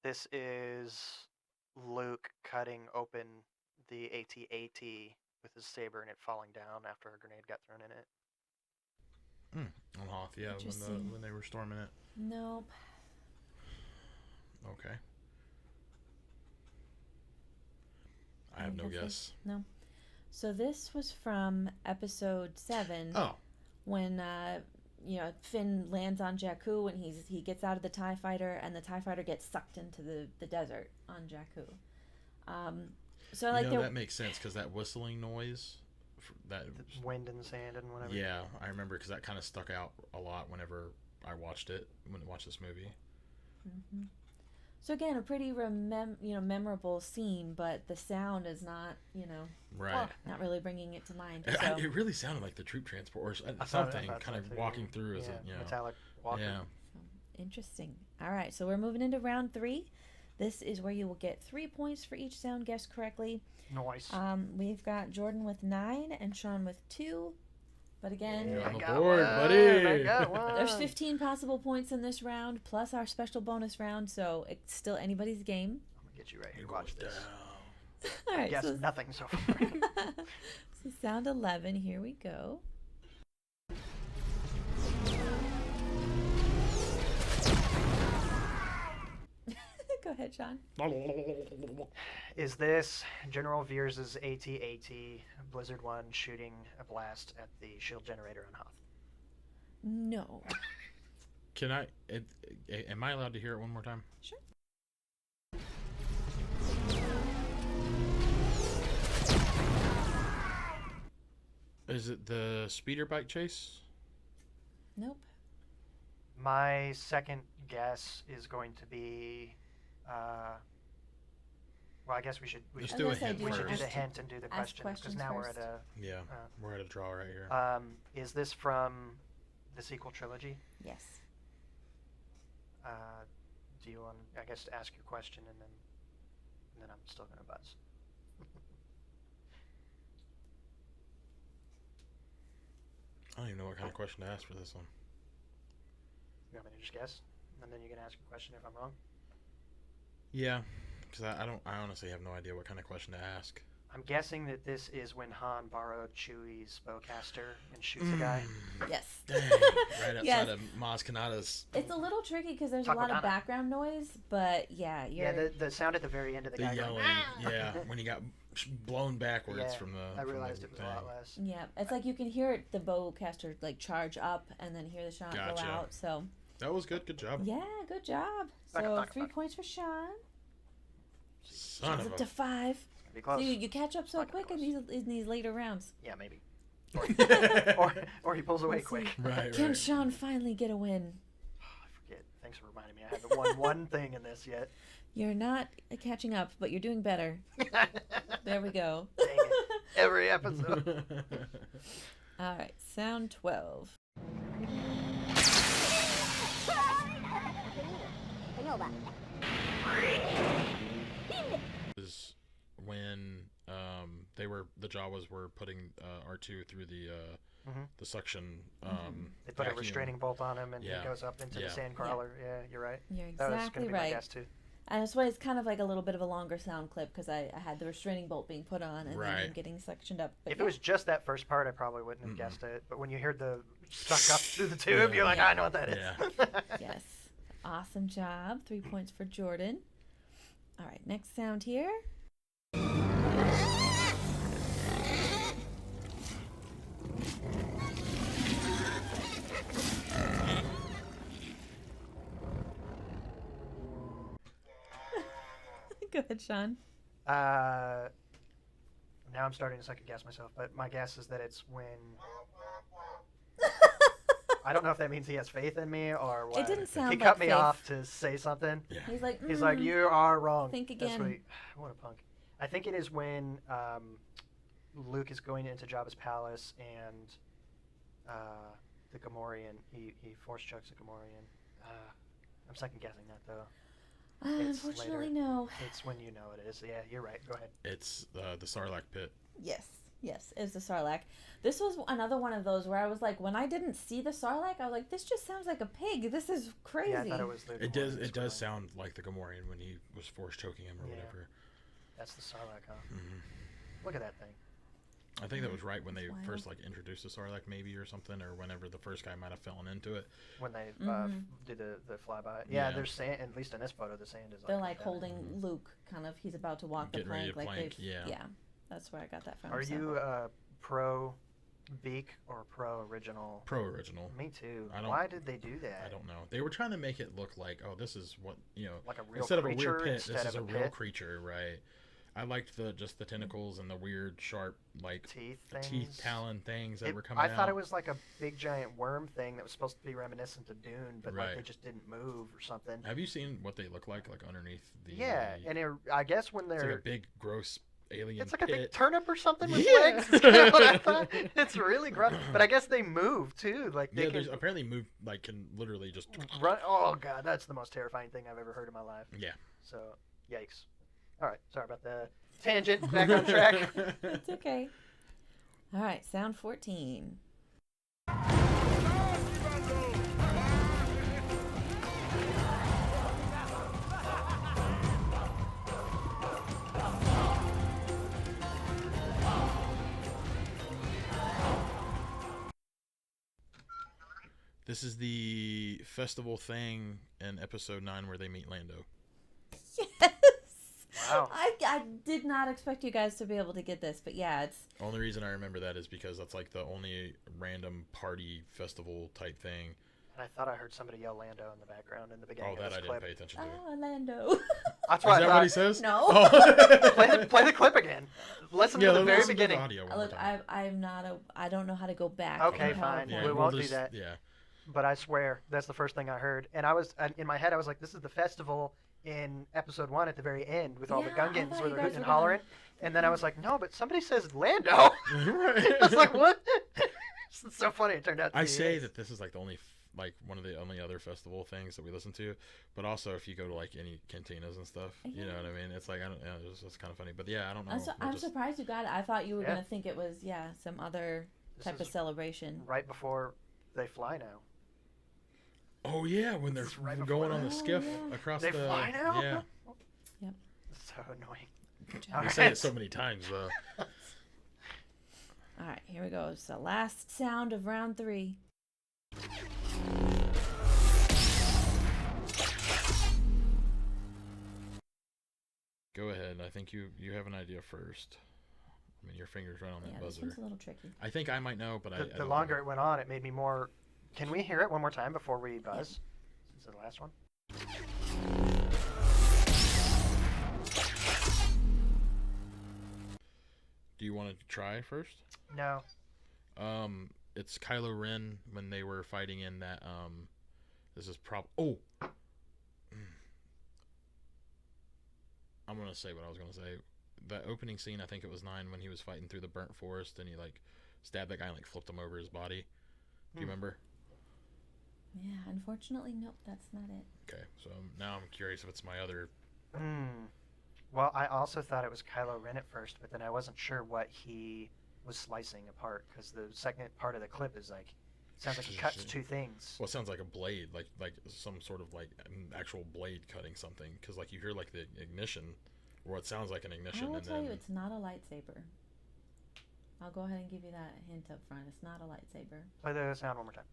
This is Luke cutting open the AT-AT with his saber and it falling down after a grenade got thrown in it. On Hoth, yeah, when they were storming it. Nope. Okay. I have no guess. No. So this was from episode 7. Oh. When Finn lands on Jakku and he gets out of the TIE fighter and the TIE fighter gets sucked into the desert on Jakku. So that makes sense because that whistling noise, that the wind and sand and whatever. Yeah, I remember because that kind of stuck out a lot whenever I watched this movie. Mm-hmm. So again, a pretty memorable scene, but the sound is not right, not really bringing it to mind. So. It really sounded like the troop transport or something kind of walking through as metallic walker. Yeah. Interesting. All right, so we're moving into round 3. This is where you will get 3 points for each sound guessed correctly. Nice. We've got Jordan with 9 and Sean with 2. But again, you're on the board, buddy. I got one. There's 15 possible points in this round, plus our special bonus round, so it's still anybody's game. I'm gonna get you right here. Watch this. All right, guess nothing so far. So sound 11. Here we go. Go ahead, Sean. Is this General Veers' AT-AT Blizzard 1 shooting a blast at the shield generator on Hoth? No. Can I? Am I allowed to hear it one more time? Sure. Is it the speeder bike chase? Nope. My second guess is going to be. Well, I guess we should do a hint. We should do first. the hint and do the question because now we're at a. We're at a draw right here. Is this from the sequel trilogy? Yes. Do you want? I guess to ask your question and then I'm still gonna buzz. I don't even know what kind of question to ask for this one. You want me to just guess, and then you can ask a question if I'm wrong? Yeah, because I honestly have no idea what kind of question to ask. I'm guessing that this is when Han borrowed Chewie's bowcaster and shoots a guy. Yes. Dang, right outside Yes. of Maz Kanata's. It's a little tricky because there's a lot of background noise, but yeah, the sound at the very end of the guy yelling. going, "Ah!" Yeah, when he got blown backwards from the. I realized it was thing. a lot less. Yeah, it's like you can hear the bowcaster like charge up and then hear the shot go out. So that was good. Good job. yeah, good job. So 3 points for Sean. Son of up a. to 5. Be close. So you catch up so quick in these later rounds. Yeah, maybe. Or he pulls away quick. Right. Can Sean finally get a win? I forget. Thanks for reminding me. I haven't won one thing in this yet. You're not catching up, but you're doing better. There we go. Dang it. Every episode. All right, sound 12. Is when the Jawas were putting R2 through the suction. They put vacuum. a restraining bolt on him, and he goes up into the sand crawler. Yeah, you're right. You're That was exactly going to be right. my guess too. And that's why it's kind of like a little bit of a longer sound clip because I had the restraining bolt being put on and then him getting suctioned up. But if it was just that first part, I probably wouldn't have guessed it. But when you heard the stuck up through the tube, you're like, I know what that is. Yes. Awesome job. 3 points for Jordan. All right, next sound here. Go ahead, Sean. Now I'm starting to second guess myself, but my guess is that it's when. I don't know if that means he has faith in me or what. It didn't sound he like cut me faith. off to say something. Yeah. He's like, you are wrong. Think That's again. what a punk. I think it is when Luke is going into Jabba's palace and the Gamorrean, he force chokes the Gamorrean. I'm second guessing that though. It's Unfortunately, later. no. It's when you know it is. Yeah, you're right. Go ahead. It's the Sarlacc pit. Yes, it was the Sarlacc. This was another one of those where I was like, when I didn't see the Sarlacc, I was like, this just sounds like a pig. This is crazy. Yeah, I thought it was the It does. Gamorrean It does Sarlacc. sound like the Gamorrean when he was force choking him or whatever. That's the Sarlacc, huh? Mm-hmm. Look at that thing. I think that was right when they Wild. first introduced the Sarlacc, maybe, or something, or whenever the first guy might have fallen into it. When they did the flyby. Yeah. There's sand. At least in this photo, the sand is. They're like down. holding Luke, kind of. He's about to walk Getting the ready plank. to plank, yeah. That's where I got that from. Are so. you pro Beak or pro original? Pro original. Me too. I don't- Why did they do that? I don't know. They were trying to make it look like, oh, this is what Like a real instead of a creature weird pit, instead this is of a a real pit? creature, right? I liked just the tentacles and the weird sharp Teeth things. teeth talon things that were coming I out. thought it was like a big giant worm thing that was supposed to be reminiscent of Dune, but like Right. they just didn't move or something. Have you seen what they look like underneath the? Yeah, and I guess when it's like they're a big gross alien. it's like a big pit. turnip or something with Yeah. legs. That's kind of what I thought. It's really gross, but I guess they move too. Like they Yeah, can there's apparently move can literally just run. Oh god, that's the most terrifying thing I've ever heard in my life. Yeah. So, yikes. All right, sorry about the tangent. Back on track. It's okay. All right, sound 14. This is the festival thing in episode 9 where they meet Lando. Yes. Wow. I did not expect you guys to be able to get this, but yeah, it's Only reason I remember that is because that's like the only random party festival type thing. And I thought I heard somebody yell Lando in the background in the beginning Oh, that of I this didn't clip. pay attention to. Orlando. That's Is what I that thought. what he says? No. Oh. Play the clip again. Listen to the very listen to beginning. audio one Look, more time. I'm not a. I don't know how to go back. Okay, in fine. PowerPoint. We won't do just- that. Yeah. But I swear, that's the first thing I heard. And in my head, I was like, this is the festival in episode 1 at the very end with all the Yeah, I Gungans thought where you they're guys hooting and were gonna- hollering. And then I was like, no, but somebody says Lando. I Right. was like, what? It's so funny. It turned out to I be say it. that this is like the only one of the only other festival things that we listen to, but also if you go to like any cantinas and stuff, you know what I mean. It's like I don't. It's just kind of funny, but yeah, I don't know. I'm surprised you got it. I thought you were Yeah. gonna think it was some other This type of is celebration. right before they fly now. Oh yeah, when they're This is right going before on the that. skiff Oh, yeah. across They the. fly now? Yeah, Yep. It's so annoying. Good job. All we right. say it so many times though. All right, here we go. It's the last sound of round 3. Go ahead. I think you have an idea first. I mean, your finger's right on that Yeah, this buzzer. one's a little tricky. I think I might know, but I The don't longer know. it went on, it made me more. Can we hear it one more time before we buzz? This is the last one. Do you want to try first? No. It's Kylo Ren when they were fighting in that. This is Oh. I'm gonna say what I was gonna say. That opening scene, I think it was 9 when he was fighting through the burnt forest and he like stabbed that guy and like flipped him over his body. Do you remember? Yeah, unfortunately, nope, that's not it. Okay, so now I'm curious if it's my other. Well, I also thought it was Kylo Ren at first, but then I wasn't sure what he was slicing apart because the second part of the clip is like, sounds like he cuts two things. Well, it sounds like a blade, like some sort of like an actual blade cutting something, because like you hear like the ignition, or it sounds like an ignition. I will and tell then... you, it's not a lightsaber. I'll go ahead and give you that hint up front. It's not a lightsaber. Play the sound one more time.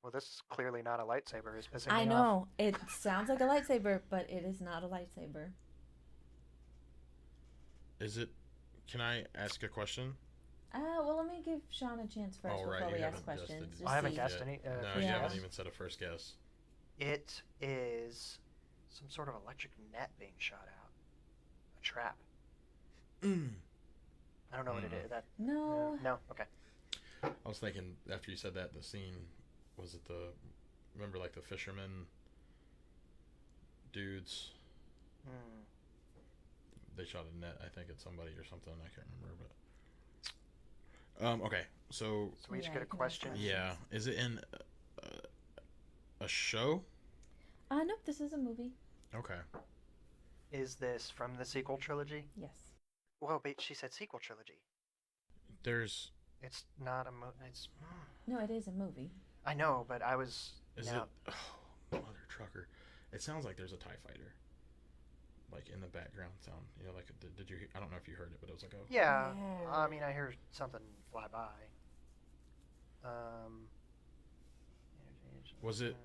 Well, this is clearly not a lightsaber. It's pissing me off. I know. It sounds like a lightsaber, but it is not a lightsaber. Is it? Can I ask a question? Well, let me give Sean a chance first before we ask questions. I haven't guessed any. No, you haven't even said a first guess. It is some sort of electric net being shot out. A trap. I don't know what it is. No. No. Okay. I was thinking after you said that, the scene was it the remember like the fishermen dudes. They shot a net, I think, at somebody or something. I can't remember, but okay. So we each get a question. Yeah, is it in a show? Nope. This is a movie. Okay. Is this from the sequel trilogy? Yes. Whoa, but she said sequel trilogy. It's not a movie. It's. No, it is a movie. I know, but I was. Is it? Oh, mother trucker! It sounds like there's a TIE fighter. Like in the background sound, you know, like did you? I don't know if you heard it, but it was like a. Yeah, I mean, I hear something fly by. Was it?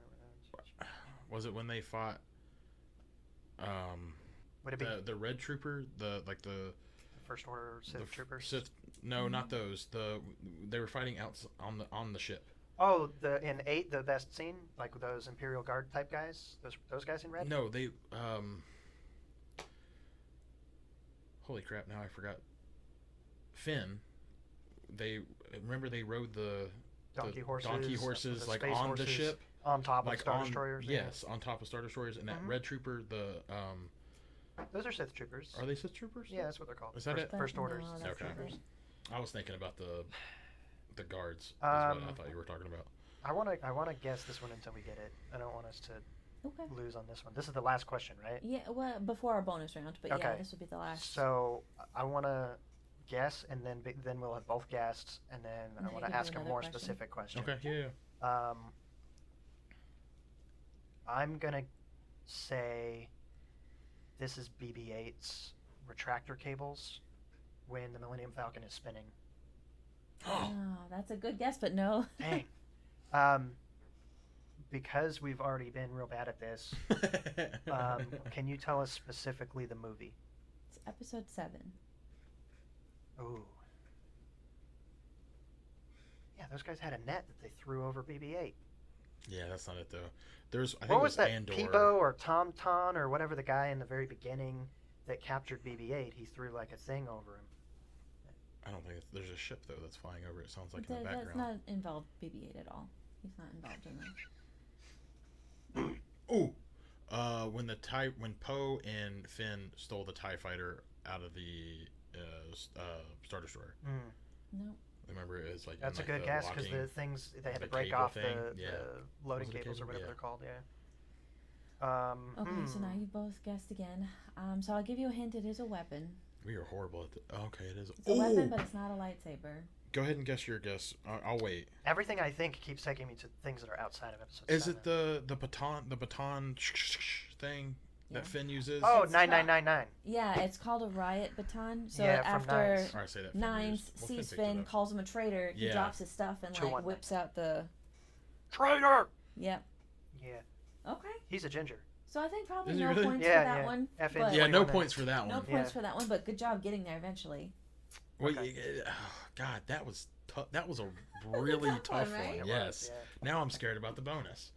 Was it when they fought? Would it be the Red Trooper? The First Order Sith troopers? Sith? No, not those. They were fighting out on the ship. Oh, in 8, the best scene, like those Imperial Guard type guys, those guys in red. No, they. Holy crap! Now I forgot. Finn. They rode the donkey horses like on the ship, on top like of Star Destroyers. Yes, on top of Star Destroyers, and that Red Trooper. Those are Sith troopers. Are they Sith troopers? Yeah, that's what they're called. Is that it? First Orders. No, Okay. I was thinking about the guards. Is what I thought you were talking about. I want to guess this one until we get it. I don't want us to lose on this one. This is the last question, right? Yeah, well, before our bonus round, but yeah, this would be the last. So I want to guess, and then we'll have both guessed, and then I want to ask a more specific question. Okay, yeah. I'm gonna say this is BB-8's retractor cables when the Millennium Falcon is spinning. Oh, that's a good guess, but no. Dang. Because we've already been real bad at this, can you tell us specifically the movie? It's episode 7. Ooh. Yeah, those guys had a net that they threw over BB-8. Yeah, that's not it though. I think what it was that? Andor. Peebo or Tom or whatever the guy in the very beginning that captured BB-8. He threw like a thing over him. I don't think there's a ship though that's flying over. It sounds like in the background. That's not involved BB-8 at all. He's not involved in that. When Poe and Finn stole the TIE fighter out of the Star Destroyer. No. Remember, it was like that's a good guess because the things they had to break off the loading cables or whatever they're called. Yeah. Okay, so now you both guessed again. So I'll give you a hint. It is a weapon. We are horrible at it. Okay, it is. It's a weapon, but it's not a lightsaber. Go ahead and guess your guess. I'll wait. Everything I think keeps taking me to things that are outside of episode 7. Is it the baton thing that Finn uses? Oh, 9999. Yeah, it's called a riot baton. So from after Nines. Nines sees Finn, calls him a traitor, he drops his stuff and like whips out the traitor. Yep. Yeah. Okay. He's a ginger. So I think probably Is he no really? points for that one. Yeah, no points for that one. No points for that one, but good job getting there eventually. Well, God, that was tough. That was a really tough one. Right? Yes. Now I'm scared about the bonus.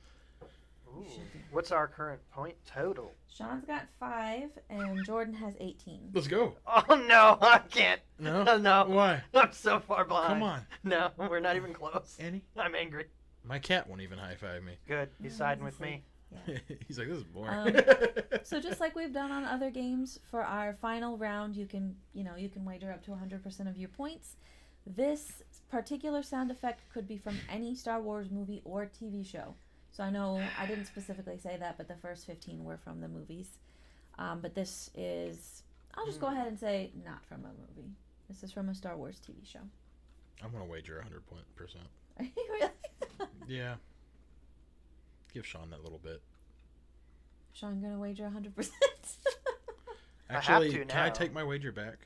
Ooh. What's our current point total? Sean's got 5 and Jordan has 18. Let's go. Oh no, I can't. No. No. Why? I'm so far behind. Come on. No, we're not even close. Annie? I'm angry. My cat won't even high five me. Good. He's siding with me. Yeah. He's like, this is boring. So just like we've done on other games, for our final round, you can wager up to 100% of your points. This particular sound effect could be from any Star Wars movie or TV show. So I know I didn't specifically say that, but the first 15 were from the movies. But this is, I'll just go ahead and say, not from a movie. This is from a Star Wars TV show. I'm gonna wager 100%. Are you really? Yeah. Give Sean that little bit. Sean gonna wager 100%. Actually, I have to can I now. take my wager back?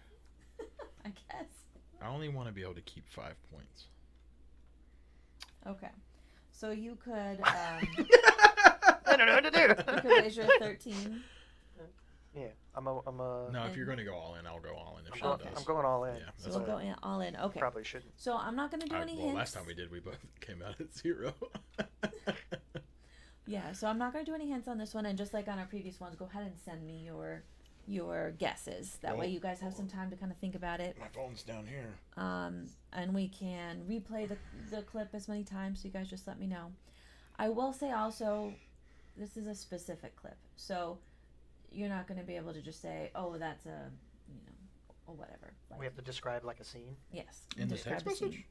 I guess. I only want to be able to keep 5 points. Okay. So you could I don't know what to do. you could wager 13. Yeah, I'm a. No, if you're going to go all in, I'll go all in. If I'm, Sean going, does. I'm going all in. Yeah, So that's we'll go in, all in. Okay. Probably shouldn't. So I'm not gonna do any hints. Last time we did, we both came out at 0. Yeah, so I'm not going to do any hints on this one, and just like on our previous ones, go ahead and send me your guesses. That way you guys have some time to kind of think about it. My phone's down here. And we can replay the clip as many times, so you guys just let me know. I will say also, this is a specific clip, so you're not going to be able to just say, oh, that's a, or whatever. Like, We have to describe like a scene, yes. In the describe text the scene. message?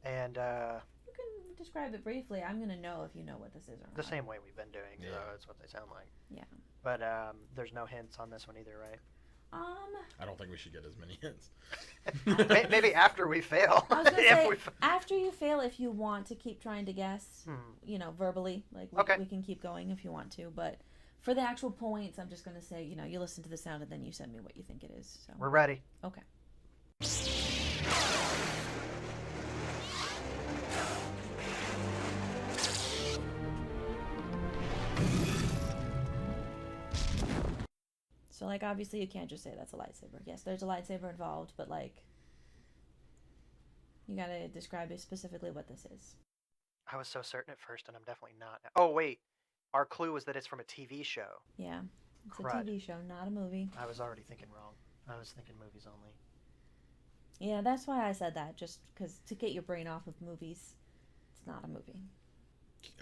and You can describe it briefly. I'm going to know if you know what this is or not. the same way we've been doing. So Yeah. that's what they sound like. Yeah. But there's no hints on this one either, right? I don't think we should get as many hints. Maybe after we fail. I was gonna If say, we after you fail, if you want to keep trying to guess, verbally, like Okay. we can keep going if you want to. But for the actual points, I'm just gonna say, you listen to the sound and then you send me what you think it is. So We're ready. okay. So like obviously you can't just say that's a lightsaber. Yes, there's a lightsaber involved, but like you gotta describe it specifically what this is. I was so certain at first, and I'm definitely not. Oh wait, our clue was that it's from a TV show. Yeah, it's Crud. a TV show, not a movie. I was already thinking wrong. I was thinking movies only. Yeah, that's why I said that, just because to get your brain off of movies, it's not a movie.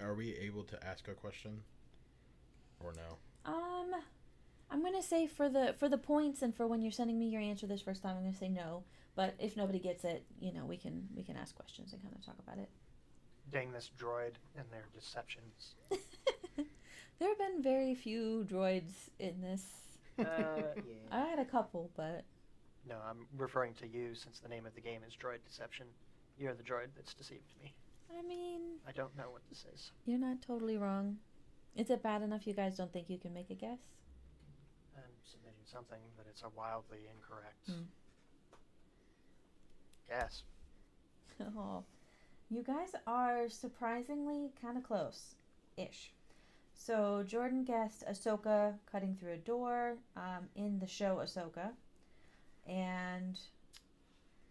Are we able to ask a question? Or no? I'm gonna say for the points and for when you're sending me your answer this first time, I'm gonna say no. But if nobody gets it, we can ask questions and kind of talk about it. Dang this droid and their deceptions. There have been very few droids in this. Yeah. I had a couple, but No, I'm referring to you since the name of the game is Droid Deception. You're the droid that's deceived me. I mean, I don't know what this is. you're not totally wrong. Is it bad enough you guys don't think you can make a guess? I'm submitting something, but it's a wildly incorrect Hmm. guess. Oh, you guys are surprisingly kind of close-ish. So Jordan guessed Ahsoka cutting through a door in the show Ahsoka, and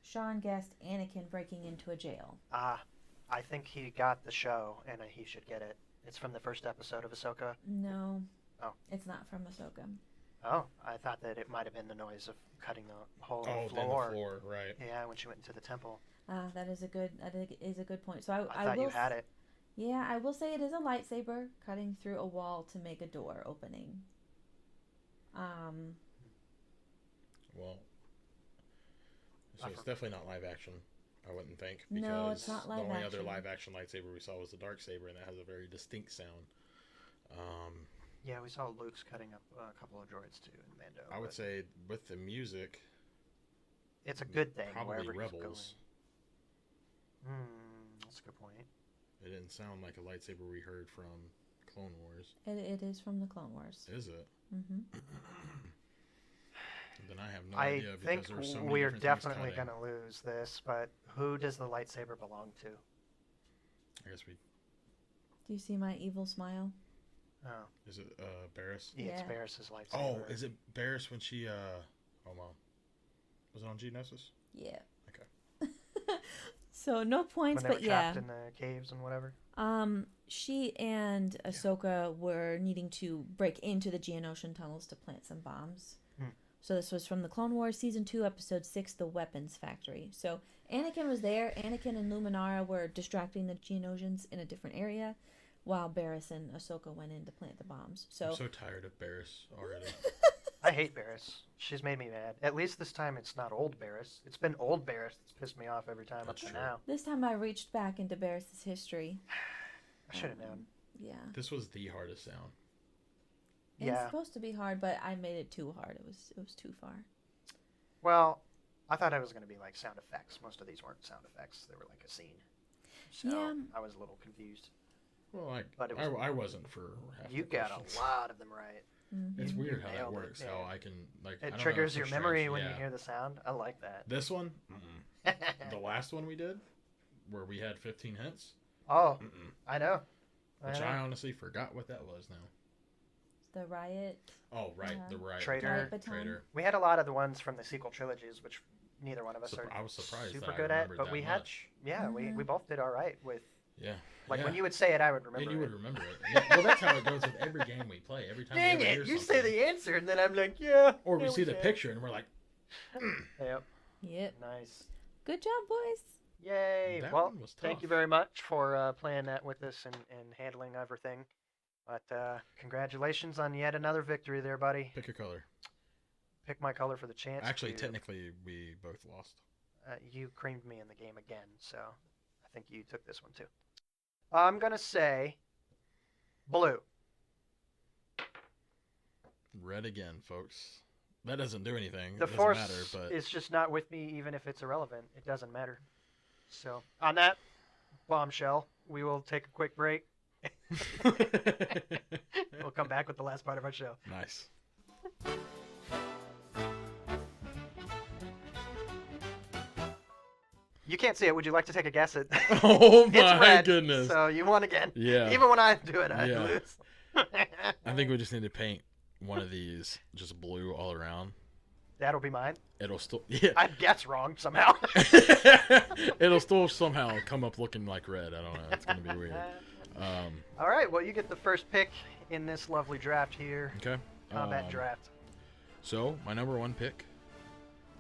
Sean guessed Anakin breaking into a jail. I think he got the show, and he should get it. It's from the first episode of Ahsoka. No, Oh. it's not from Ahsoka. Oh, I thought that it might have been the noise of cutting the hole in Oh, the then the floor. floor, right. Yeah, when she went into the temple. That is a good point. So I thought you had it. Yeah, I will say it is a lightsaber cutting through a wall to make a door opening. Well, so it's definitely not live action, I wouldn't think. Because No, it's not live the only action. other live action lightsaber we saw was the dark saber, and that has a very distinct sound. Yeah, we saw Luke's cutting up a couple of droids too in Mando. I would but say with the music, it's a good thing probably wherever Rebels. he's going. That's a good point. It didn't sound like a lightsaber we heard from Clone Wars. It is from the Clone Wars. Is it? Mm-hmm. Then I have no I idea think because there's so many we're different things definitely cutting. going to lose this, but who does the lightsaber belong to? I guess we. Do you see my evil smile? Oh, Is it Barris? yeah, it's Yeah. Barris's lightsaber. Oh, is it Barris when she Oh well, was it on Geonosis? Yeah. Okay. So no when points, they but were yeah. trapped in the caves and whatever? She and Ahsoka were needing to break into the Geonosian tunnels to plant some bombs. Hmm. So this was from the Clone Wars Season 2, Episode 6, The Weapons Factory. So Anakin was there. Anakin and Luminara were distracting the Geonosians in a different area, while Barriss and Ahsoka went in to plant the bombs. So I'm so tired of Barriss already. I hate Barriss. She's made me mad. At least this time it's not old Barriss. It's been old Barriss that's pissed me off every time That's up to true. now. this time I reached back into Barriss's history. I should have known. Yeah. This was the hardest sound. It's Yeah. supposed to be hard, but I made it too hard. It was too far. Well, I thought it was going to be like sound effects. Most of these weren't sound effects. They were like a scene. So Yeah. I was a little confused. Well, But it was- I wasn't for half You the got questions. a lot of them right. Mm-hmm. It's weird how that Nailed it, works. yeah. How I can like. I It don't know, triggers it's so your strange, memory when you yeah. hear the sound. I like that. This one, the last one we did, where we had 15 hints. Oh, Mm-mm. I know. Which I honestly forgot what that was now. The riot. Oh, right, Yeah. the right. Traitor. Riot baton. Traitor. We had a lot of the ones from the sequel trilogies, which neither one of us are I was surprised super that I good at. remembered But that we had, much. yeah, we both did all right with. Yeah. Like yeah. when you would say it, I would remember. And you it. would remember it. Yeah. Well, that's how it goes with every game we play. Every time Dang we ever it! hear You say something. the answer, and then I'm like, yeah. Or we yeah, see the can. picture and we're like, Yep. Yep. Nice. Good job, boys. "Mm, Yay! that Well, one was tough. thank you very much for playing that with us and handling everything. But congratulations on yet another victory there, buddy. Pick a color. Pick my color for the chance. Actually, to, technically, we both lost. you creamed me in the game again, so I think you took this one too. I'm gonna say blue. Red again, folks. That doesn't do anything. The It doesn't force matter, but is just not with me, even if it's irrelevant. It doesn't matter. So on that bombshell, we will take a quick break. We'll come back with the last part of our show. nice. You can't see it. Would you like to take a guess at? Oh It's my red, goodness. So you won again. Yeah. Even when I do it, I Yeah. lose. I think we just need to paint one of these just blue all around. That'll be mine. It'll still yeah. I'd guess wrong somehow. It'll still somehow come up looking like red. I don't know. It's gonna be weird. All right. Well, you get the first pick in this lovely draft here. Okay. Combat draft. So my number one pick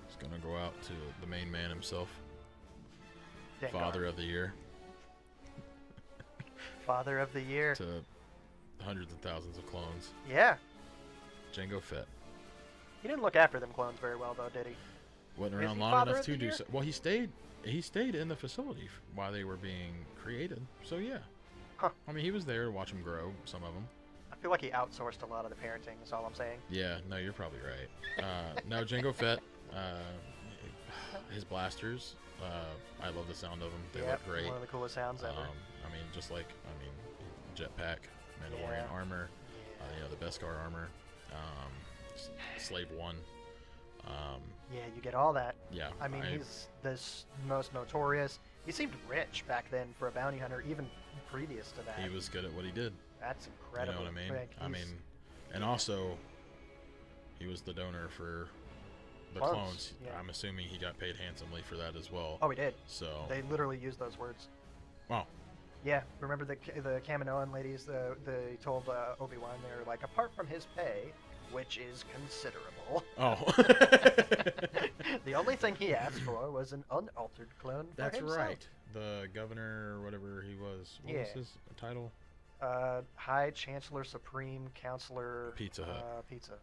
is gonna go out to the main man himself, Dengar. Father of the Year, Father of the Year. to hundreds of thousands of clones, Yeah. Jango Fett. He didn't look after them clones very well, though, did he? Wasn't Is around he long Father enough of to the do Year? so. Well, he stayed in the facility while they were being created. So yeah. Huh. I mean, he was there to watch them grow. Some of them. I feel like he outsourced a lot of the parenting. Is all I'm saying. Yeah. No, you're probably right. No, Jango Fett. His blasters. I love the sound of them. They Yep, look great. One of the coolest sounds ever. I mean, just like jetpack, Mandalorian Yeah. armor. Yeah. The Beskar armor. Slave One. Yeah, you get all that. Yeah. I mean, he's this most notorious. He seemed rich back then for a bounty hunter, even previous to that. He was good at what he did. That's incredible. You know what I mean? Like, I he's- mean, and also, he was the donor for the Clones, clones. yeah. I'm assuming he got paid handsomely for that as well. Oh, he did. So, They literally used those words. wow. Yeah, remember the Kaminoan ladies? They told Obi-Wan, they were like, apart from his pay, which is considerable. Oh. The only thing he asked for was an unaltered clone for That's himself. right. The governor, or whatever he was. What was Yeah. his title? High Chancellor Supreme Counselor Pizza Hut. Pizza.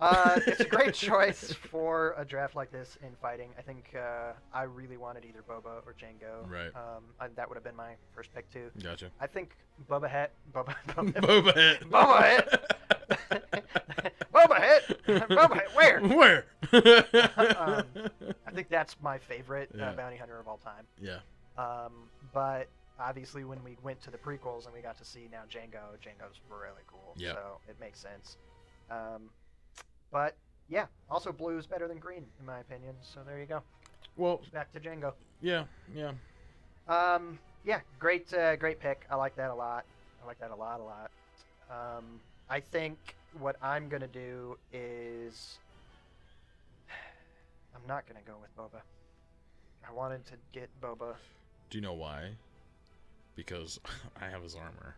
It's a great choice for a draft like this in fighting. I think I really wanted either Boba or Jango. Right. That would have been my first pick too. Gotcha. I think Boba Fett. Boba Boba Fett. Where? Where? I think that's my favorite Yeah. bounty hunter of all time. Yeah. But obviously, when we went to the prequels and we got to see now Jango's really cool. Yeah. So it makes sense. But yeah, also blue is better than green in my opinion. So there you go. Well, Back to Jango. yeah. Yeah, great pick. I like that a lot. A lot. I think what I'm gonna do is I'm not gonna go with Boba. I wanted to get Boba. Do you know why? Because I have his armor.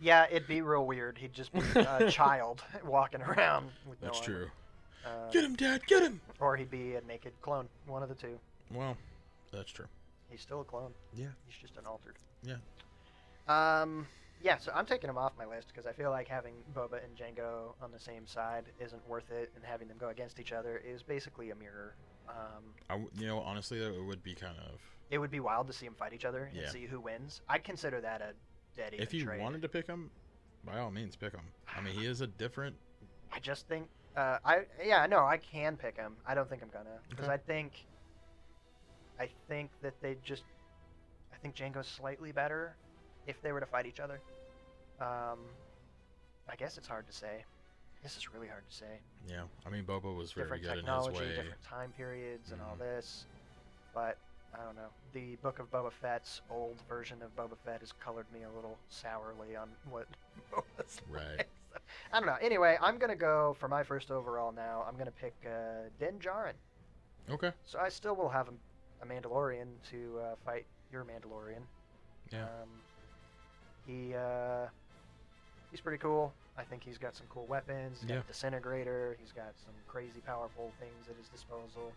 Yeah, it'd be real weird. He'd just be a child walking around with That's no true. armor. Get him, Dad, get him! Or he'd be a naked clone, one of the two. Well, that's true. He's still a clone. Yeah. He's just an altered. Yeah. Yeah, so I'm taking him off my list because I feel like having Boba and Jango on the same side isn't worth it, and having them go against each other is basically a mirror. Honestly, though, it would be kind of... It would be wild to see them fight each other and Yeah. see who wins. I'd consider that a dead even If you trade. wanted to pick him, by all means, pick him. I mean, he is a different... I just think... I can pick him. I don't think I'm gonna. Because Okay. I think that they just... I think Jango's slightly better if they were to fight each other. I guess it's hard to say. This is really hard to say. Yeah, I mean, Boba was very Different good in his technology, way. different time periods, and all Mhm. this. But, I don't know. The Book of Boba Fett's old version of Boba Fett has colored me a little sourly on what Boba's Right. like. So, I don't know. Anyway, I'm going to go for my first overall now. I'm going to pick Din Djarin. Okay. So I still will have a Mandalorian to fight your Mandalorian. Yeah. He's pretty cool. I think he's got some cool weapons. He's got Yeah. a disintegrator. He's got some crazy powerful things at his disposal.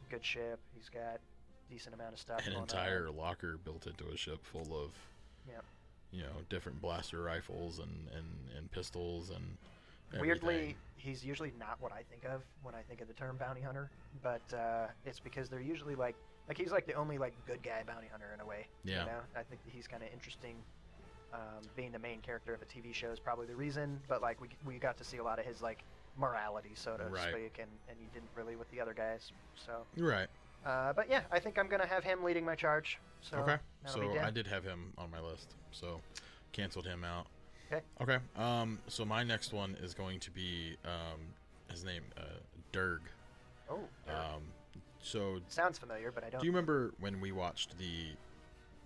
Good ship. He's got decent amount of stuff. An going entire on. locker built into a ship full of, Yep. different blaster rifles and pistols and Weirdly, everything. he's usually not what I think of when I think of the term bounty hunter, but it's because they're usually like he's like the only like good guy bounty hunter in a way. Yeah. You know? I think that he's kind of interesting. Being the main character of a TV show is probably the reason, but like we got to see a lot of his like morality, so to Right. speak, and you didn't really with the other guys. So, Right. but yeah, I think I'm gonna have him leading my charge. So Okay. that'll be So Din. I did have him on my list, so canceled him out. Okay. Okay. So my next one is going to be his name, Durg. Oh, yeah. So Sounds familiar, but I don't. do you remember when we watched the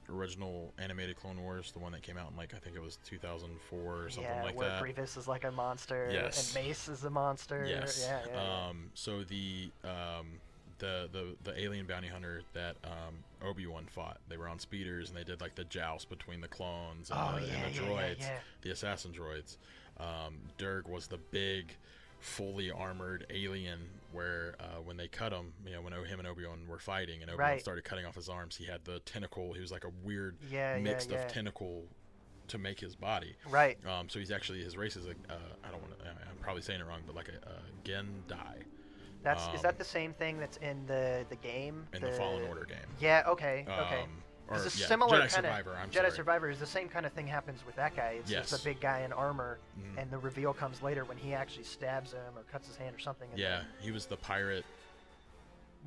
original animated Clone Wars, the one that came out in I think it was 2004 or something yeah, like where that? Grievous is like a monster, Yes. and Mace is a monster. Yes. Yeah. So the alien bounty hunter that Obi-Wan fought, they were on speeders and they did like the joust between the clones and, Oh, the, yeah, and the yeah, droids, yeah. the assassin droids. Durg was the big, fully armored alien where when they cut him, when him and Obi-Wan were fighting and Obi-Wan Right. started cutting off his arms, he had the tentacle. He was like a weird Yeah, mix yeah. of tentacle to make his body. Right. So he's actually, his race is I'm probably saying it wrong, but like a Gendai Is that the same thing that's in the game? in the Fallen Order game. Yeah. Okay. Okay. Or It's a yeah, similar Jedi kind Survivor. of I'm Jedi sorry. Survivor is the same kind of thing happens with that guy. It's Yes. a big guy in armor, Mhm. and the reveal comes later when he actually stabs him or cuts his hand or something. and Yeah, then- he was the pirate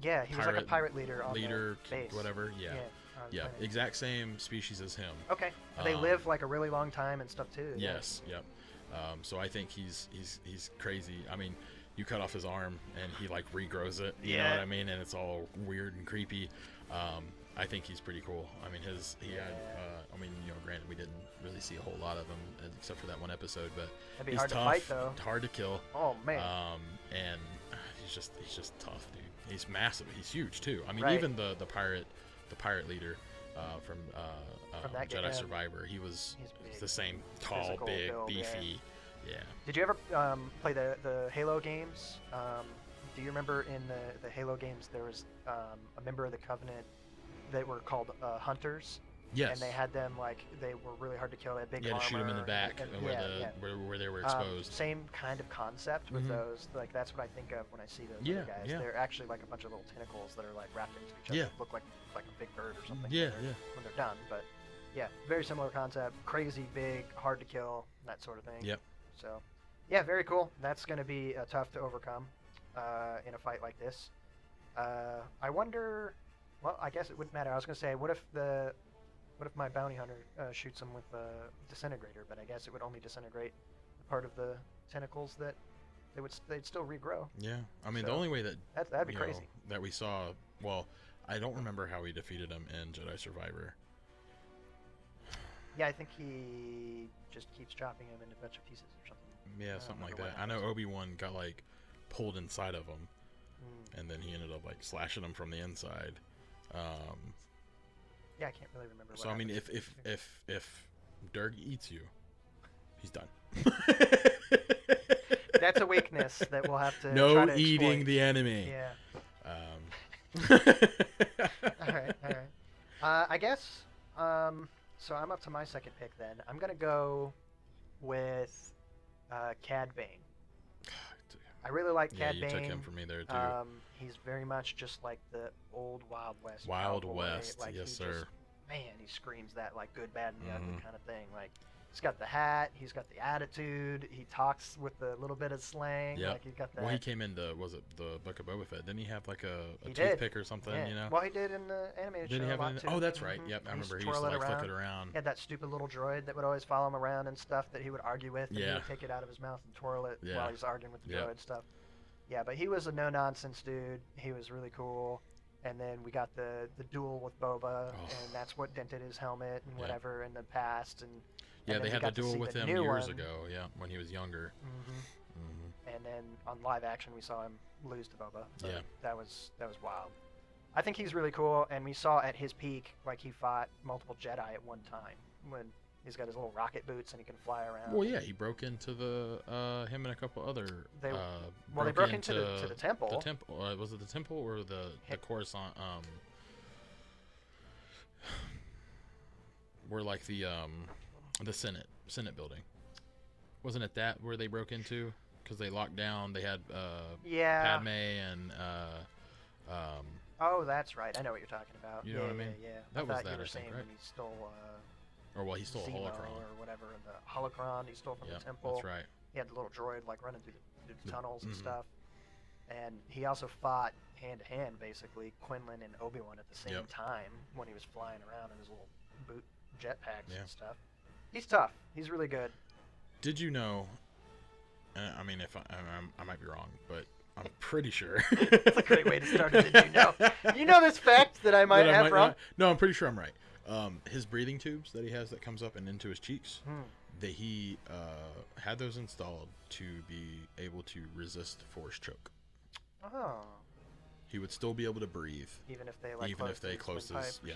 yeah, he was like a pirate pirate leader on leader, the base. whatever. Yeah, on the yeah, planet. exact same species as him. Okay. They Um, live like a really long time and stuff too. yeah. Yes, yep. So I think he's crazy. I mean, you cut off his arm and he like regrows it. You know Yeah. what I mean? And it's all weird and creepy. I think he's pretty cool. I mean, granted, we didn't really see a whole lot of him except for that one episode, but That'd be he's hard tough, to fight though. hard to kill. Oh man. And he's just tough, dude. He's massive. He's huge too. I mean, Right. even the pirate leader from that Jedi game. Survivor, he's big. the same tall, Physical big, build, yeah. beefy. Yeah. Did you ever play the Halo games? Do you remember in the Halo games there was a member of the Covenant that were called Hunters? Yes. And they had them they were really hard to kill. They had big Yeah, armor. to shoot him in the back and- where yeah, yeah. where they were exposed. Same kind of concept with Mhm. those. Like that's what I think of when I see those Yeah, other guys. yeah. They're actually like a bunch of little tentacles that are like wrapped into each other. Yeah. Look like a big bird or something. Yeah, when yeah. when they're done. But yeah, very similar concept. Crazy big, hard to kill, that sort of thing. Yep. So yeah, very cool. That's going to be tough to overcome in a fight like this. I wonder. Well, I guess it wouldn't matter. I was going to say, what if my bounty hunter shoots him with a disintegrator? But I guess it would only disintegrate the part of the tentacles that they'd still regrow. Yeah. I mean, So, the only way that That'd be you know, crazy. that we saw. Well, I don't remember how we defeated him in Jedi Survivor. Yeah, I think he just keeps chopping him into a bunch of pieces or something. Yeah, don't something like remember that. what I know happens. Obi-Wan got like pulled inside of him, Mm. and then he ended up like slashing him from the inside. Yeah, I can't really remember. What So I mean, happens. if Durg eats you, he's done. That's a weakness that we'll have to no try to eating exploit. the enemy. Yeah. All All right. I guess. So I'm up to my second pick then. I'm gonna go with Cad Bane. I really like Cad you Bane. took him for me there too. He's very much just like the old Wild West. Wild cowboy. West, Like, yes, he sir. Just, man, he screams that like good, bad, and the ugly kind of thing. Like he's got the hat, he's got the attitude, he talks with a little bit of slang. Yep. Like he's got that. Well, he came into was it the Book of Boba Fett? Didn't he have like a He did. toothpick or something? Yeah. You know. Well, he did in the animated Did show he have a lot it? too. Oh, that's right. Mhm. Yep, I He remember he twirl used to it like around. flick it around. He had that stupid little droid that would always follow him around and stuff that he would argue with, and he Yeah. would take it out of his mouth and twirl it Yeah. while he's arguing with the Yep. droid stuff. Yeah, but he was a no-nonsense dude. He was really cool. And then we got the duel with Boba, and that's what dented his helmet and whatever in the past. And Yeah, then they we had got the to duel see with the him new years one. ago. Yeah, when he was younger. And then on live action, we saw him lose to Boba. So Yeah. that was wild. I think he's really cool, and we saw at his peak, like he fought multiple Jedi at one time when he's got his little rocket boots and he can fly around. Well, yeah, he broke into the him and a couple other. They broke into the temple. The temple was it the temple or the Coruscant? Where like the Senate building. Wasn't it that where they broke into? Because they locked down. They had Padme and Oh, that's right. I know what you're talking about. You know what I mean? Yeah. That I was thought that, you were I think, saying right? when he stole. Or he stole a Zemo holocron. or whatever, the holocron he stole from Yeah, the temple. that's right. He had the little droid like running through the tunnels and Mhm. stuff. And he also fought hand to hand, basically, Quinlan and Obi-Wan at the same time when he was flying around in his little boot jetpacks and stuff. He's tough. He's really good. Did you know? I mean, if I might be wrong, but I'm pretty sure. That's a great way to start it. Did you know? You know this fact that I might have wrong? No, I'm pretty sure I'm right. His breathing tubes that he has that comes up and into his cheeks, that he had those installed to be able to resist force choke. Oh. He would still be able to breathe. Even if they closed his something.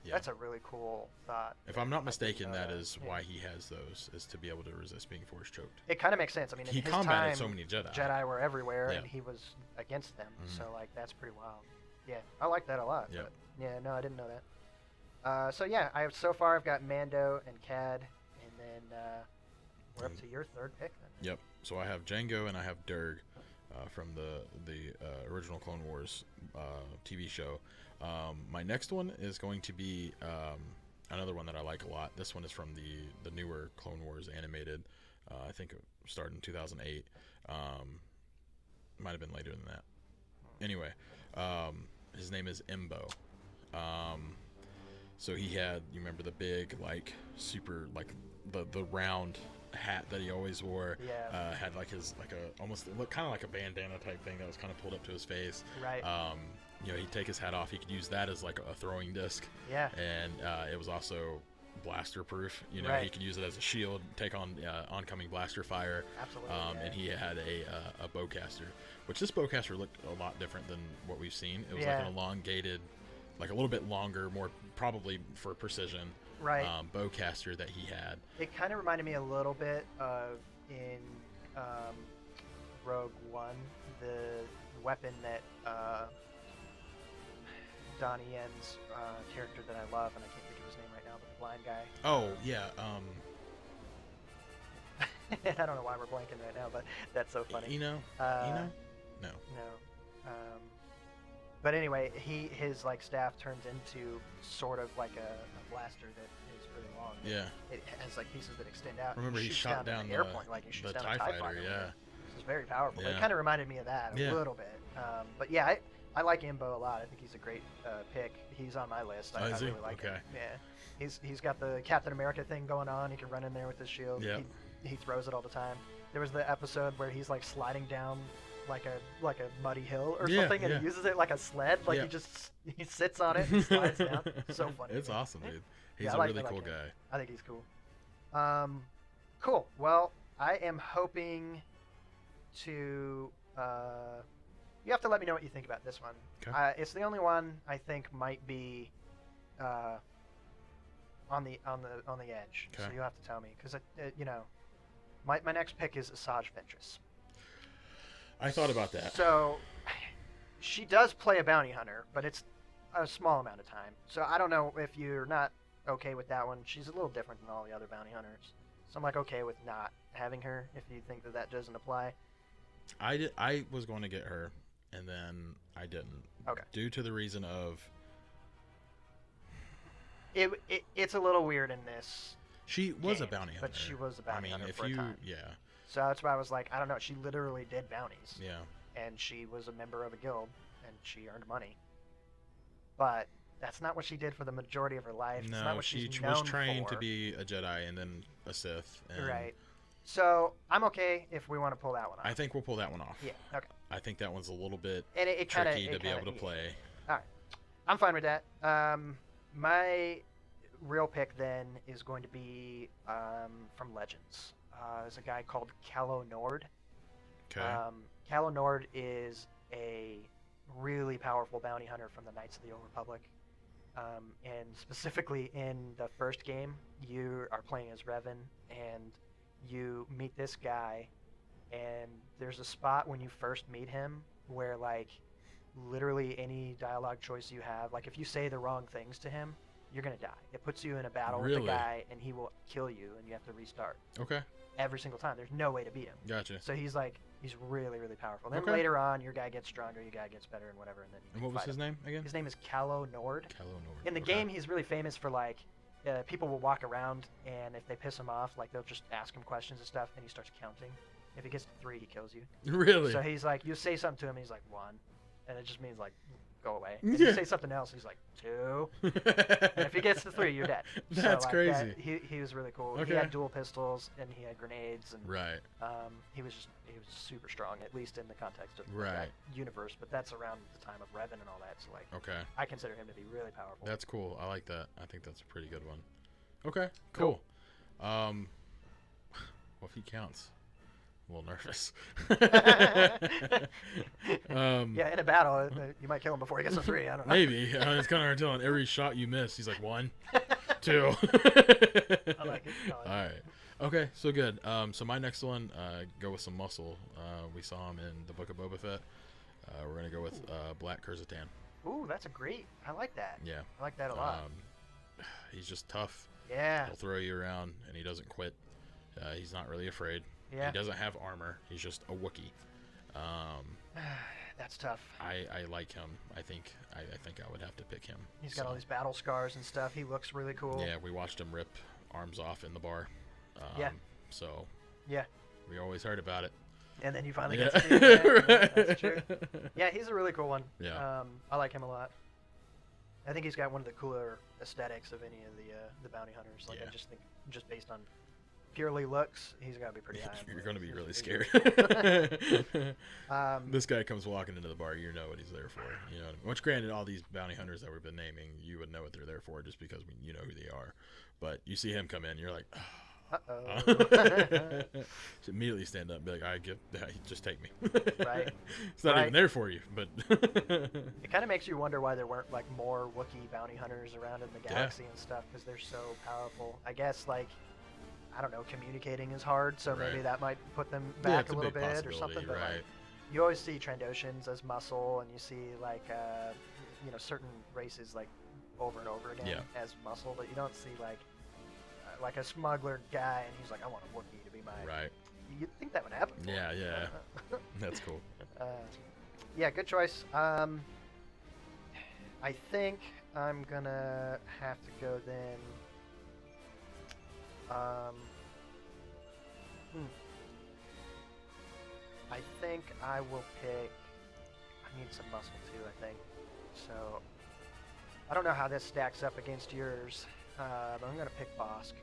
Yeah. That's a really cool thought. If I'm not mistaken, that is why he has those, is to be able to resist being force choked. It kind of makes sense. I mean, in He his combated time, so many Jedi. Jedi were everywhere, Yeah. and he was against them. Mhm. So, like, that's pretty wild. Yeah, I like that a lot. Yep. But, yeah, no, I didn't know that. So yeah, so far I've got Mando and Cad, and then we're up to your third pick. Then. Yep. So I have Django and I have Durg from the original Clone Wars TV show. My next one is going to be another one that I like a lot. This one is from the newer Clone Wars animated. I think it started in 2008. Might have been later than that. Anyway, his name is Embo. So he had, you remember the big, like, super, like, the round hat that he always wore. Yeah. Had like his, like a, almost, it looked kind of like a bandana type thing that was kind of pulled up to his face. Right. You know, he'd take his hat off. He could use that as like a throwing disc. Yeah. And it was also blaster proof. You know, Right. he could use it as a shield, take on oncoming blaster fire. Absolutely. And he had a bowcaster, which this bowcaster looked a lot different than what we've seen. It was Yeah. like an elongated, like a little bit longer, more probably for precision. Right. Bowcaster that he had. It kind of reminded me a little bit of in Rogue One, the weapon that Donnie Yen's character that I love, and I can't think of his name right now, but the blind guy. Oh yeah. I don't know why we're blanking right now, but that's so funny. Eno? No. No. But anyway, his like staff turns into sort of like a blaster that is really long. Yeah. It has like pieces that extend out. Remember he shoots shot down down the airplane, like he shoots the down TIE a TIE fighter. fighter. Yeah. It's very powerful. Yeah. It kind of reminded me of that a little bit. But yeah, I like Imbo a lot. I think he's a great pick. He's on my list. I Is he? really like him. Okay. Yeah. He's got the Captain America thing going on. He can run in there with his shield. Yeah. He throws it all the time. There was the episode where he's like sliding down like a muddy hill or something, and he uses it like a sled. Like he sits on it and slides down. So funny. It's awesome, dude. He's Yeah, a really cool him. guy. I think he's cool. Cool. Well, I am hoping to. You have to let me know what you think about this one. Okay. It's the only one I think might be on the edge. So Okay. you'll have to tell me because you know, my next pick is Asajj Ventress. I thought about that. So she does play a bounty hunter, but it's a small amount of time. So I don't know if you're not okay with that one. She's a little different than all the other bounty hunters. So I'm like okay with not having her if you think that doesn't apply. I was going to get her, and then I didn't. Okay. Due to the reason of it's a little weird in this. She was game, a bounty hunter. But she was a bounty hunter if for you, a time. yeah. So that's why I was like, I don't know. She literally did bounties. Yeah. And she was a member of a guild, and she earned money. But that's not what she did for the majority of her life. No, it's not what she she's was known trained for. to be a Jedi and then a Sith. And Right. So I'm okay if we want to pull that one off. I think we'll pull that one off. Yeah. Okay. I think that one's a little bit And it tricky to be able to play. All right. I'm fine with that. My real pick then is going to be from Legends. There's a guy called Calo Nord. Okay. Calo Nord is a really powerful bounty hunter from the Knights of the Old Republic. And specifically in the first game, you are playing as Revan, and you meet this guy, and there's a spot when you first meet him where, like, literally any dialogue choice you have, like, if you say the wrong things to him, you're going to die. It puts you in a battle with the guy, and he will kill you, and you have to restart. Okay. Every single time. There's no way to beat him. Gotcha. So he's really, really powerful. Then Okay. later on, your guy gets stronger, your guy gets better, and whatever, and then you And what was fight his him. name again? His name is Calo Nord. Calo Nord. In the Okay. game, he's really famous for, like, people will walk around, and if they piss him off, like, they'll just ask him questions and stuff, and he starts counting. If he gets to 3, he kills you. Really? So he's like, you say something to him, he's like, 1. And it just means, like, go away. And you say something else, he's like, 2. And if he gets to 3, you're dead. That's so, like, crazy. He was really cool. Okay. He had dual pistols, and he had grenades, and Right. he was super strong, at least in the context of Right. that universe. But that's around the time of Revan and all that. So, like, Okay. I consider him to be really powerful. That's cool. I like that. I think that's a pretty good one. Okay. Cool. Well, if he counts. I'm a little nervous. Yeah, in a battle, you might kill him before he gets to 3. I don't know. Maybe. It's kind of hard to tell. On every shot you miss, he's like 1, 2. I like it. All right. Okay, so good. So my next one, go with some muscle. We saw him in the Book of Boba Fett. We're gonna go with Black Kurzatan. Ooh, that's a great. I like that. Yeah. I like that a lot. He's just tough. Yeah. He'll throw you around, and he doesn't quit. He's not really afraid. Yeah. He doesn't have armor. He's just a Wookiee. That's tough. I like him. I think I would have to pick him. He's got all these battle scars and stuff. He looks really cool. Yeah, we watched him rip arms off in the bar. Yeah. So. Yeah. We always heard about it. And then you finally get to see it. Yeah, Right. that's true. Yeah, he's a really cool one. Yeah. I like him a lot. I think he's got one of the cooler aesthetics of any of the bounty hunters. Like, Yeah. I just think, just based on purely looks, he's got to be pretty high. on the You're going to list. be really He's- scared. This guy comes walking into the bar, you know what he's there for. You know, which granted, all these bounty hunters that we've been naming, you would know what they're there for just because you know who they are. But you see him come in, you're like, Uh-oh. Just immediately stand up and be like, just take me. Right. It's not Right. even there for you, but It kind of makes you wonder why there weren't, like, more Wookiee bounty hunters around in the galaxy and stuff, because they're so powerful. I guess, like, I don't know, communicating is hard, so maybe Right. that might put them yeah, back it's a little big bit or something. possibility, But right? like, you always see Trandoshans as muscle, and you see, like, certain races, like, over and over again Yeah. as muscle, but you don't see, like a smuggler guy, and he's like, I want a Wookiee to be my... Right. You'd think that would happen. Yeah. That's cool. Yeah, good choice. I think I'm gonna have to go then. I think I will pick. I need some muscle too, I think. So I don't know how this stacks up against yours, but I'm gonna pick Bosk.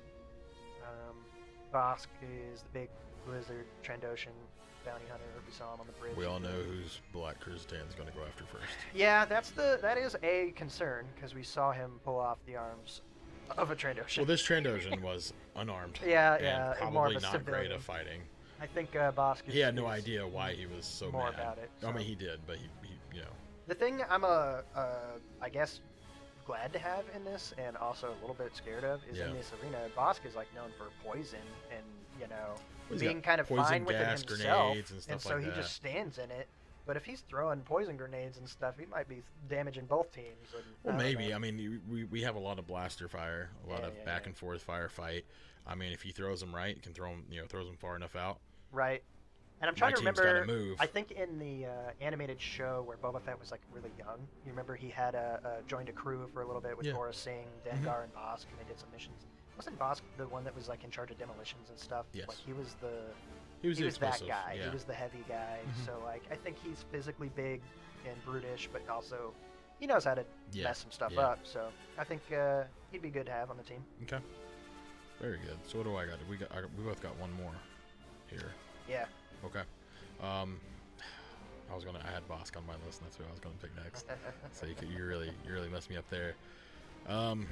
Bosk is the big lizard Trandoshan bounty hunter. We saw him on the bridge. We all know who's Black Kurztan's going to go after first. Yeah, that is a concern because we saw him pull off the arms of a Trandoshan. Well, this Trandoshan was unarmed. Yeah, and yeah, probably more of a not great civilian. at fighting. I think Bosk is... He had no is idea why he was so more mad. about it. I so. mean, he did, but he The thing I'm I guess glad to have in this, and also a little bit scared of, is Yeah. in this arena, Bosk is like known for poison and you know, He's being got kind of poison fine with it gas, himself, grenades, and stuff and so like he that. just stands in it. But if he's throwing poison grenades and stuff, he might be damaging both teams. And, Well, I don't maybe. know. I mean, we have a lot of blaster fire, a lot of back and forth firefight. I mean, if he throws them right, he can throw them, throws them far enough out. Right. And I'm trying to team's remember. gotta move. I think in the animated show where Boba Fett was like really young, you remember he had joined a crew for a little bit with Yeah. Aurra Sing, Dengar, and Bosk, and they did some missions. Wasn't Bosk the one that was like in charge of demolitions and stuff? Yes. Like he was the He was that explosive, guy. Yeah. He was the heavy guy. Mhm. So like I think he's physically big and brutish, but also he knows how to mess some stuff yeah. up. So I think he'd be good to have on the team. Okay. Very good. So what do I got? We both got one more here. Yeah. Okay. I had Bosk on my list, and that's who I was gonna pick next. So you really messed me up there. I'm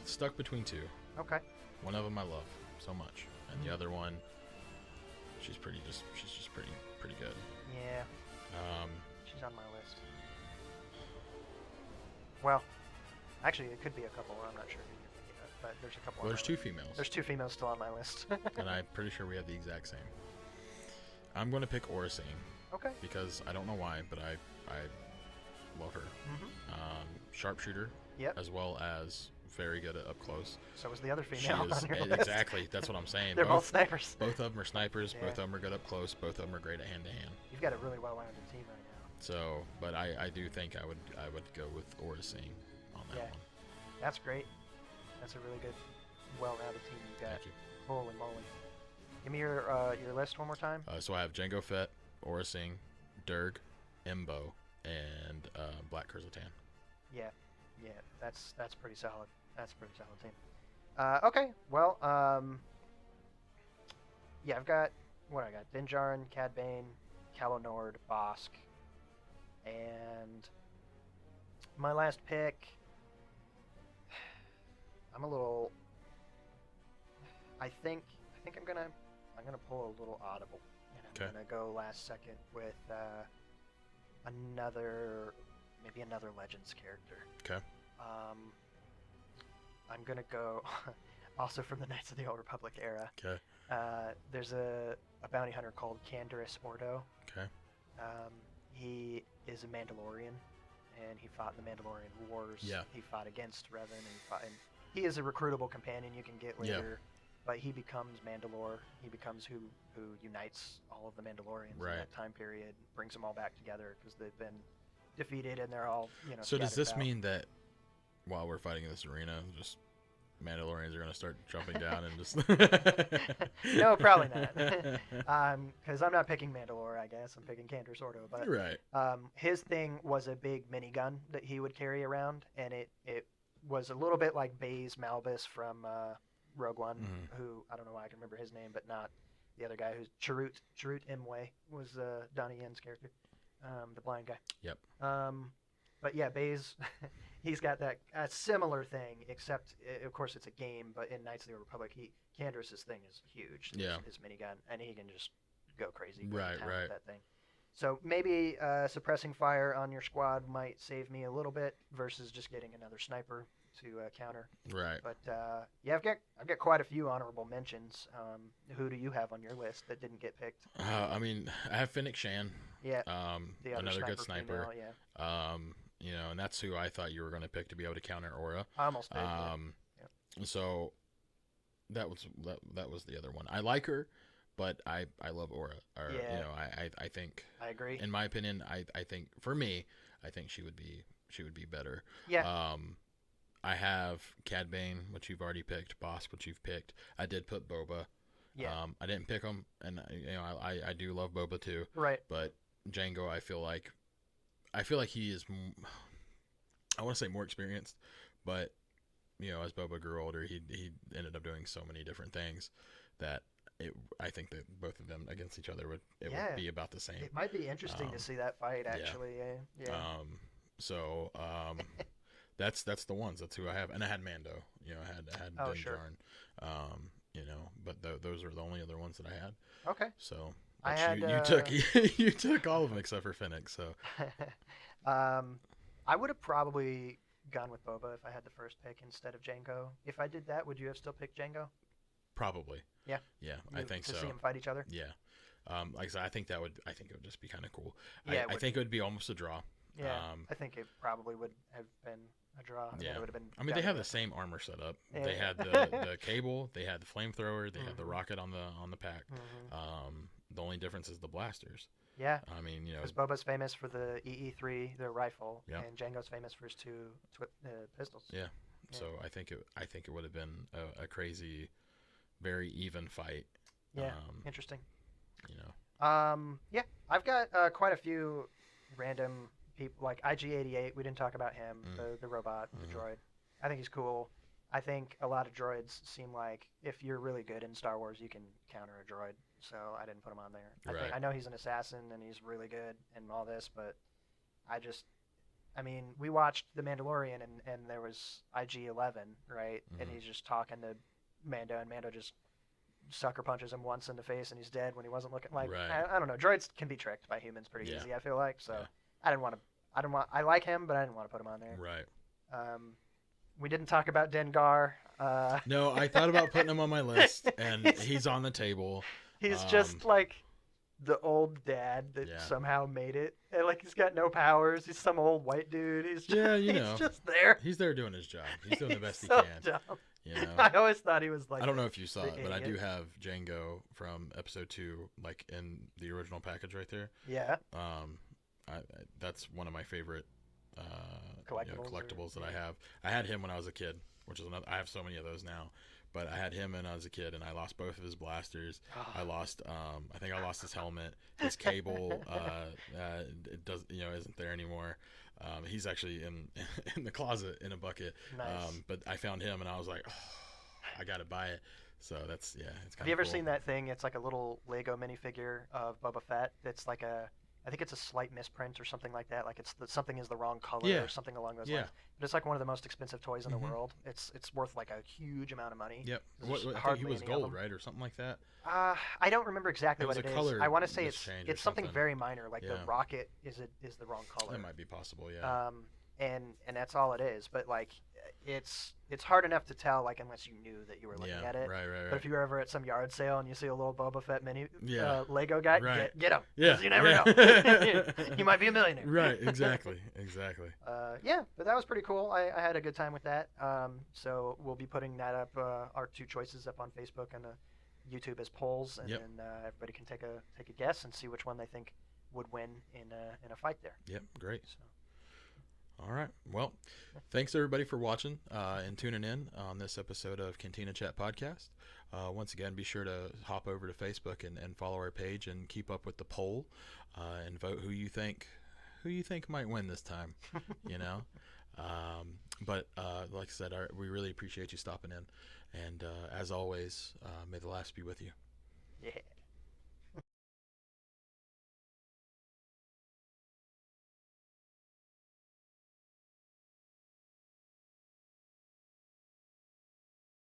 stuck between two. Okay. One of them I love so much, and the other one, she's just pretty good. Yeah. Um, She's on my list. Well, actually, it could be a couple. I'm not sure who you're thinking of, but there's a couple. well, on there's my two list. females, There's two females still on my list. and I'm pretty sure we have the exact same. I'm going to pick Aurra Sing Okay. because I don't know why, but I love her. Sharpshooter, Yep. as well as very good at up close. So was the other She female is on your list. exactly. That's what I'm saying. They're both snipers. Both of them are snipers. Yeah. Both of them are good up close. Both of them are great at hand to hand. You've got a really well-rounded team right now. So, but I do think I would go with Aurra Sing on that Yeah. one. That's great. That's a really good, well-rounded team you got. Thank you. Holy moly! Give me your list one more time. So I have Jango Fett, Aurra Sing, Durg, Embo, and Black Kurzatan. Yeah, that's pretty solid. That's a pretty solid team. Okay, well, yeah, I've got what I got: Dinjarin, Cad Bane, Calo Nord, Bosk, and my last pick. I'm a little. I think I'm gonna pull a little audible, and I'm Okay. gonna go last second with maybe another Legends character. Okay. I'm gonna go also from the Knights of the Old Republic era. Okay. There's a bounty hunter called Canderous Ordo. Okay. He is a Mandalorian, and he fought in the Mandalorian Wars. Yeah. He fought against Revan, and he is a recruitable companion you can get later. But he becomes Mandalore. He becomes who unites all of the Mandalorians Right. in that time period, brings them all back together because they've been defeated and they're all So does scattered this about. mean that while we're fighting in this arena, just Mandalorians are gonna start jumping down and just? No, probably not. Because I'm not picking Mandalore, I guess. I'm picking Canderous Ordo. But Right. his thing was a big minigun that he would carry around, and it was a little bit like Baze Malbus from Rogue One, Mhm. who I don't know why I can remember his name, but not the other guy who's Chirrut Imwe was Donnie Yen's character, the blind guy. Yep. But yeah, Baze, he's got that a similar thing, except of course it's a game. But in Knights of the Old Republic, Canderous's thing is huge. Yeah. His minigun, and he can just go crazy. Right, with right. that thing. So maybe suppressing fire on your squad might save me a little bit versus just getting another sniper to counter. Right. But yeah, I've got quite a few honorable mentions. Who do you have on your list that didn't get picked? I mean, I have Fennec Shan. Yeah, The other another good sniper. female, yeah, And that's who I thought you were going to pick to be able to counter Aura. I almost did. So that was the other one. I like her, but I love Aura. Yeah. I think I agree. in my opinion, I think for me, I think she would be better. Yeah. I have Cad Bane, which you've already picked. Bosk, which you've picked. I did put Boba. Yeah. I didn't pick him, and I do love Boba too. Right. But Django, I feel like he is. I want to say more experienced, but as Boba grew older, he ended up doing so many different things that I think that both of them against each other would be about the same. It might be interesting to see that fight actually. Yeah. That's the ones. That's who I have, and I had Mando. I had Oh, Din sure. Djarin. But those are the only other ones that I had. Okay. So I but had, you took you took all of them except for Fennec. So I would have probably gone with Boba if I had the first pick instead of Jango. If I did that, would you have still picked Jango? Probably. Yeah. Yeah, I think so. To see them fight each other. Yeah. Like I said, I think it would just be kind of cool. Yeah, I think it would be almost a draw. Yeah, I think it probably would have been a draw. Yeah. It would have been. I mean, they have the same armor setup. Yeah. They had the cable, they had the flamethrower, they had the rocket on the pack. The only difference is the blasters. Yeah. I mean, you know, because Boba's famous for the EE3, the rifle, Yep. and Jango's famous for his two pistols. Yeah. So I think it would have been a crazy, very even fight. Yeah. Interesting. You know. Yeah, I've got quite a few random people like IG-88. We didn't talk about him, the robot, the droid. I think he's cool. I think a lot of droids seem like if you're really good in Star Wars, you can counter a droid. So I didn't put him on there. Right. I know he's an assassin and he's really good and all this, but I mean, we watched The Mandalorian and there was IG-11, right? And he's just talking to Mando, and Mando just sucker punches him once in the face and he's dead when he wasn't looking. Like, right. I don't know. Droids can be tricked by humans pretty easy, I feel like. So Yeah. I like him, but I didn't want to put him on there. Right. We didn't talk about Dengar. No, I thought about putting him on my list, and he's on the table. He's just like the old dad that somehow made it. And like he's got no powers. He's some old white dude. He's just, he's just there. He's there doing his job. He's doing the best so he can. Dumb. You know? I always thought he was like. I don't know if you saw it, but I idiot. do have Django from episode 2, like in the original package right there. Yeah. That's one of my favorite collectibles that I have. I had him when I was a kid, which is another. I have so many of those now, but I had him when I was a kid, and I lost both of his blasters. I lost. I think I lost his helmet. His cable. It does. Isn't there anymore. He's actually in the closet in a bucket. Nice. But I found him, and I was like, oh, I gotta buy it. So that's it's kind of. Have you ever cool. seen that thing? It's like a little Lego minifigure of Boba Fett. That's like I think it's a slight misprint or something like that. Like something is the wrong color or something along those lines. But it's like one of the most expensive toys in the world. It's worth like a huge amount of money. Yep. I think he was gold, right, or something like that. I don't remember exactly what it is. I want to say it's something very minor. Like the rocket is the wrong color. That might be possible. Yeah. And that's all it is. But like it's hard enough to tell, like, unless you knew that you were looking at it. Right. But if you were ever at some yard sale and you see a little Boba Fett mini Lego guy, get him. Yeah. You never know. You might be a millionaire. Right. Exactly. Yeah, but that was pretty cool. I had a good time with that. So we'll be putting that up, our two choices up on Facebook and YouTube as polls, and then everybody can take a guess and see which one they think would win in a fight there. Yep. Great. So. All right. Well, thanks everybody for watching and tuning in on this episode of Cantina Chat Podcast. Once again, be sure to hop over to Facebook and follow our page and keep up with the poll and vote who you think might win this time. But like I said, we really appreciate you stopping in, and as always, may the laughs be with you. Yeah.